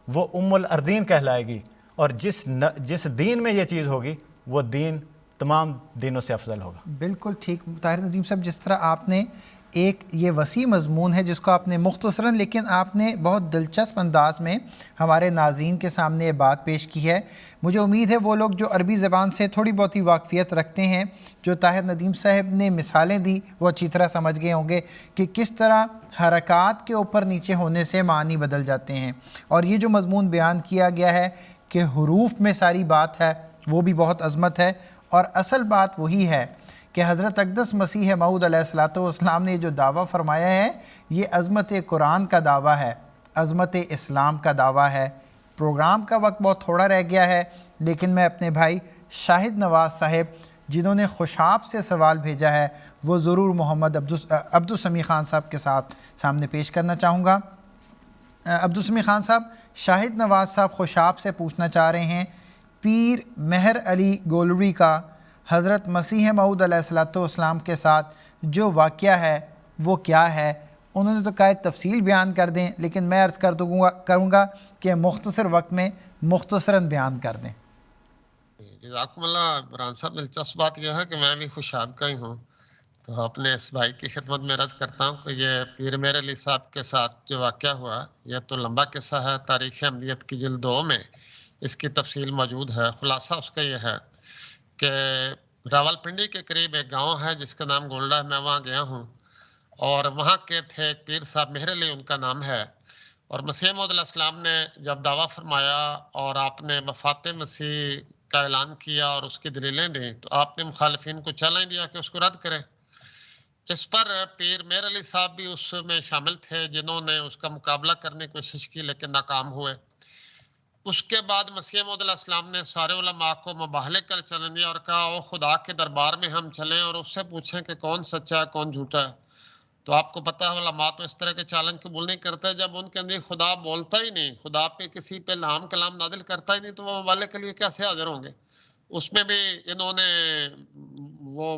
Speaker 4: وہ ام الارضین کہلائے گی، اور جس دین میں یہ چیز ہوگی وہ دین تمام دینوں سے افضل ہوگا۔
Speaker 2: بالکل ٹھیک طاہر ندیم صاحب، جس طرح آپ نے ایک یہ وسیع مضمون ہے جس کو آپ نے مختصراً لیکن آپ نے بہت دلچسپ انداز میں ہمارے ناظرین کے سامنے یہ بات پیش کی ہے، مجھے امید ہے وہ لوگ جو عربی زبان سے تھوڑی بہت ہی واقفیت رکھتے ہیں، جو طاہر ندیم صاحب نے مثالیں دی، وہ اچھی طرح سمجھ گئے ہوں گے کہ کس طرح حرکات کے اوپر نیچے ہونے سے معنی بدل جاتے ہیں۔ اور یہ جو مضمون بیان کیا گیا ہے کہ حروف میں ساری بات ہے، وہ بھی بہت عظمت ہے، اور اصل بات وہی ہے کہ حضرت اقدس مسیح موعود علیہ الصلوۃ والسلام نے جو دعویٰ فرمایا ہے یہ عظمت قرآن کا دعویٰ ہے، عظمت اسلام کا دعویٰ ہے۔ پروگرام کا وقت بہت تھوڑا رہ گیا ہے، لیکن میں اپنے بھائی شاہد نواز صاحب جنہوں نے خوشاب سے سوال بھیجا ہے وہ ضرور محمد عبدالسمیع خان صاحب کے ساتھ سامنے پیش کرنا چاہوں گا۔ عبدالسمیع خان صاحب، شاہد نواز صاحب خوشاب سے پوچھنا چاہ رہے ہیں پیر مہر علی گولوی کا حضرت مسیح موعود علیہ الصلوۃ والسلام کے ساتھ جو واقعہ ہے وہ کیا ہے؟ انہوں نے تو کہا تفصیل بیان کر دیں، لیکن میں عرض کروں گا کہ مختصر وقت میں مختصراً بیان کر دیں۔
Speaker 3: جزاکم اللہ برہان صاحب، دلچسپ بات یہ ہے کہ میں بھی خوشاب کا ہی ہوں، تو اپنے اس بھائی کی خدمت میں عرض کرتا ہوں کہ یہ پیر مہر علی صاحب کے ساتھ جو واقعہ ہوا یہ تو لمبا قصہ ہے، تاریخ احمدیت کی جلد 2 میں اس کی تفصیل موجود ہے۔ خلاصہ اس کا یہ ہے کہ راولپنڈی کے قریب ایک گاؤں ہے جس کا نام گولڈا ہے، میں وہاں گیا ہوں، اور وہاں کے تھے ایک پیر صاحب مہر علی ان کا نام ہے، اور مسیح موعود علیہ السلام نے جب دعویٰ فرمایا اور آپ نے وفات مسیح کا اعلان کیا اور اس کی دلیلیں دیں تو آپ نے مخالفین کو چیلنج دیا کہ اس کو رد کریں۔ اس پر پیر مہر علی صاحب بھی اس میں شامل تھے جنہوں نے اس کا مقابلہ کرنے کی کوشش کی لیکن ناکام ہوئے۔ اس کے بعد مسیح موعود علیہ السلام نے سارے علماء کو مباہلے کر چیلنج دیا اور کہا او خدا کے دربار میں ہم چلیں اور اس سے پوچھیں کہ کون سچا ہے کون جھوٹا ہے۔ تو آپ کو پتہ ہے علماء تو اس طرح کے چیلنج قبول نہیں کرتے، جب ان کے اندر خدا بولتا ہی نہیں، خدا پہ کسی پہ لام کلام نازل کرتا ہی نہیں تو وہ مباہلے کے لیے کیسے حاضر ہوں گے؟ اس میں بھی انہوں نے وہ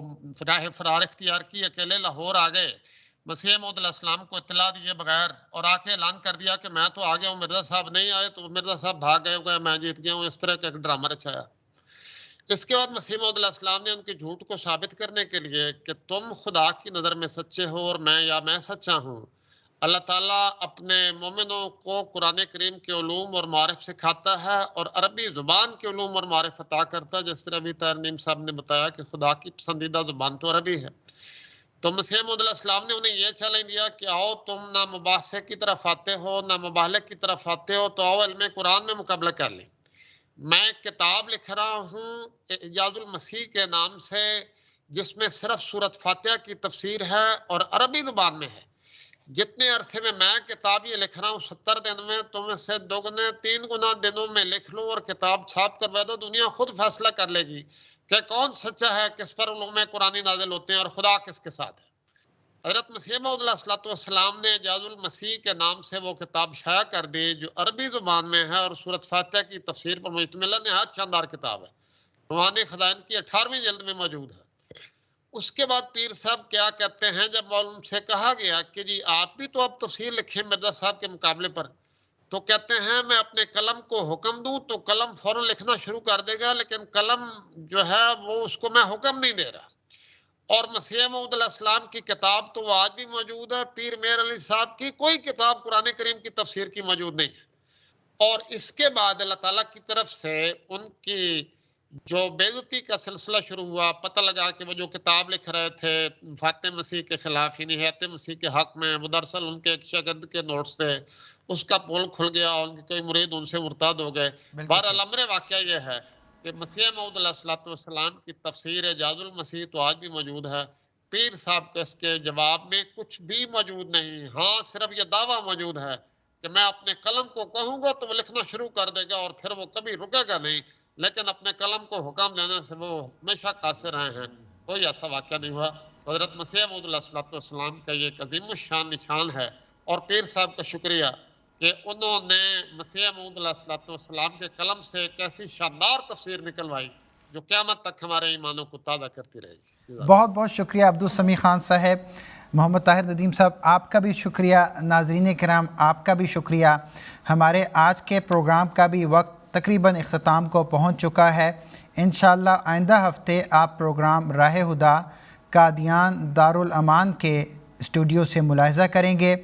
Speaker 3: راہ فرار اختیار کی، اکیلے لاہور آ گئے، مسیح موعود علیہ السلام کو اطلاع دیے بغیر، اور آ کے اعلان کر دیا کہ میں تو آ گیا ہوں، مرزا صاحب نہیں آئے تو مرزا صاحب بھاگ گئے، میں جیت گیا ہوں۔ اس طرح کا ایک ڈرامہ رچایا۔ اس کے بعد مسیح موعود علیہ السلام نے ان کے جھوٹ کو ثابت کرنے کے لیے کہ تم خدا کی نظر میں سچے ہو اور میں سچا ہوں، اللہ تعالیٰ اپنے مومنوں کو قرآن کریم کے علوم اور معارف سکھاتا ہے اور عربی زبان کے علوم اور معارف عطا کرتا ہے، جس طرح ابھی طاہر نعیم صاحب نے بتایا کہ خدا کی پسندیدہ زبان تو عربی ہے۔ تو مسیح موعود علیہ السلام نے انہیں یہ چیلنج دیا کہ آؤ تم نہ مباحثے کی طرف آتے ہو نہ مباہلے کی طرف آتے ہو، تو آؤ علم قرآن میں مقابلہ کر لیں۔ میں کتاب لکھ رہا ہوں اعجاز المسیح کے نام سے، جس میں صرف سورۃ فاتحہ کی تفسیر ہے اور عربی زبان میں ہے۔ جتنے عرصے میں کتاب یہ لکھ رہا ہوں 70 دن میں، تم اس سے 3 گنا دنوں میں لکھ لو اور کتاب چھاپ کر دو، دنیا خود فیصلہ کر لے گی کہ کون سچا ہے، کس پر علوم قرآنی نازل ہوتے ہیں اور خدا کس کے ساتھ ہے۔ حضرت مسیح موعود علیہ السلام نے اعجاز المسیح کے نام سے وہ کتاب شائع کر دی جو عربی زبان میں ہے اور سورۃ فاتحہ کی تفسیر پر مشتمل ہے، نہایت شاندار کتاب ہے، روحانی خزائن کی 18ویں جلد میں موجود ہے۔ اس کے بعد پیر صاحب کیا کہتے ہیں، جب مولوی سے کہا گیا کہ جی آپ بھی تو اب تفسیر لکھیں مرزا صاحب کے مقابلے پر، تو کہتے ہیں میں اپنے قلم کو حکم دوں تو قلم فوراً لکھنا شروع کر دے گا، لیکن قلم جو ہے وہ اس کو میں حکم نہیں دے رہا۔ اور مسیح موعود علیہ السلام کی کتاب تو آج بھی موجود ہے، پیر مہر علی صاحب کی کوئی کتاب قرآن کریم کی تفسیر کی موجود نہیں ہے۔ اور اس کے بعد اللہ تعالیٰ کی طرف سے ان کی جو بے عزتی کا سلسلہ شروع ہوا، پتہ لگا کہ وہ جو کتاب لکھ رہے تھے فاتح مسیح کے خلاف، یعنی حیات مسیح کے حق میں، وہ دراصل ان کے ایک شاگرد کے نوٹ سے اس کا پول کھل گیا اور ان کے کوئی مرید ان سے مرتد ہو گئے۔ بہرحال امر واقعہ یہ ہے کہ مسیح موعود علیہ السلام کی تفسیر اعجاز المسیح تو آج بھی موجود ہے۔ پیر صاحب کے اس کے جواب میں کچھ بھی موجود نہیں، ہاں صرف یہ دعویٰ موجود ہے کہ میں اپنے قلم کو کہوں گا تو وہ لکھنا شروع کر دے گا اور پھر وہ کبھی رکے گا نہیں، لیکن اپنے قلم کو حکم دینے سے وہ ہمیشہ قاصر رہے ہیں، کوئی ایسا واقعہ نہیں ہوا۔ حضرت مسیح موعود علیہ السلام کا یہ ایک عظیم الشان نشان ہے، اور پیر صاحب کا شکریہ کہ انہوں نے مسیح موعود علیہ السلام کے قلم سے ایک ایسی شاندار تفسیر نکلوائی جو قیامت تک ہمارے ایمانوں کو تازہ کرتی رہے گی۔
Speaker 2: بہت بہت شکریہ عبدالسمیع خان صاحب، محمد طاہر ندیم صاحب آپ کا بھی شکریہ، ناظرین کرام آپ کا بھی شکریہ۔ ہمارے آج کے پروگرام کا بھی وقت تقریباً اختتام کو پہنچ چکا ہے۔ انشاءاللہ آئندہ ہفتے آپ پروگرام راہ ہدا قادیان دارالامان کے اسٹوڈیو سے ملاحظہ کریں گے۔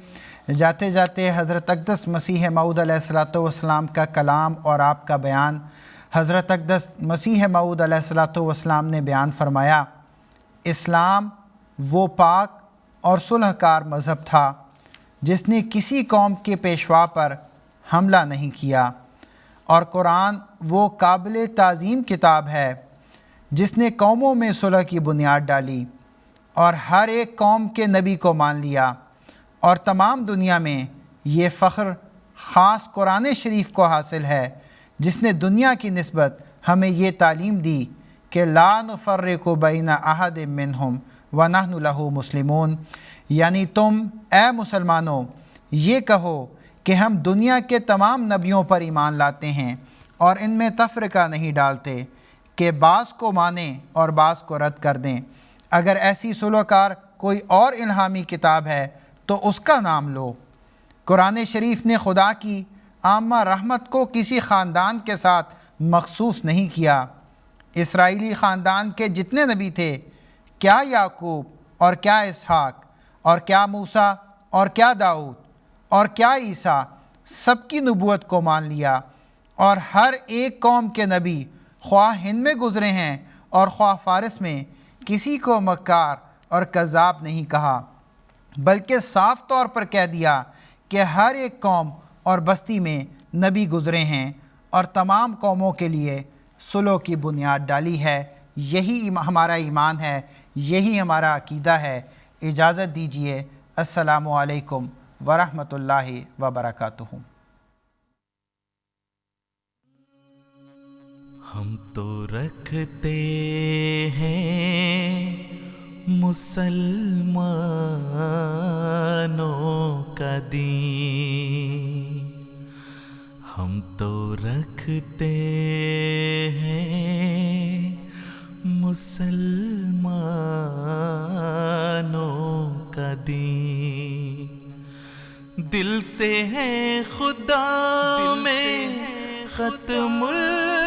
Speaker 2: جاتے جاتے حضرت اقدس مسیح موعود علیہ السلام کا کلام اور آپ کا بیان، حضرت اقدس مسیح موعود علیہ السلام نے بیان فرمایا، اسلام وہ پاک اور صلح کار مذہب تھا جس نے کسی قوم کے پیشوا پر حملہ نہیں کیا، اور قرآن وہ قابل تعظیم کتاب ہے جس نے قوموں میں صلح کی بنیاد ڈالی اور ہر ایک قوم کے نبی کو مان لیا، اور تمام دنیا میں یہ فخر خاص قرآن شریف کو حاصل ہے جس نے دنیا کی نسبت ہمیں یہ تعلیم دی کہ لا نفرق بین احد منہم ونحن لہ مسلمون، یعنی تم اے مسلمانوں یہ کہو کہ ہم دنیا کے تمام نبیوں پر ایمان لاتے ہیں اور ان میں تفرقہ نہیں ڈالتے کہ بعض کو مانیں اور بعض کو رد کر دیں۔ اگر ایسی سلوکار کوئی اور الہامی کتاب ہے تو اس کا نام لو۔ قرآن شریف نے خدا کی عامہ رحمت کو کسی خاندان کے ساتھ مخصوص نہیں کیا۔ اسرائیلی خاندان کے جتنے نبی تھے، کیا یعقوب اور کیا اسحاق اور کیا موسیٰ اور کیا داؤد اور کیا عیسیٰ، سب کی نبوت کو مان لیا، اور ہر ایک قوم کے نبی خواہ ہند میں گزرے ہیں اور خواہ فارس میں، کسی کو مکار اور کذاب نہیں کہا، بلکہ صاف طور پر کہہ دیا کہ ہر ایک قوم اور بستی میں نبی گزرے ہیں اور تمام قوموں کے لیے صلح کی بنیاد ڈالی ہے۔ یہی ہمارا ایمان ہے، یہی ہمارا عقیدہ ہے۔ اجازت دیجیے، السلام علیکم ورحمۃ اللہ وبرکاتہ۔
Speaker 1: ہم تو رکھتے ہیں مسلمانوں کا دین، ہم تو رکھتے ہیں مسلمانوں کا دین، دل سے ہے خدا میں ختم المرسلین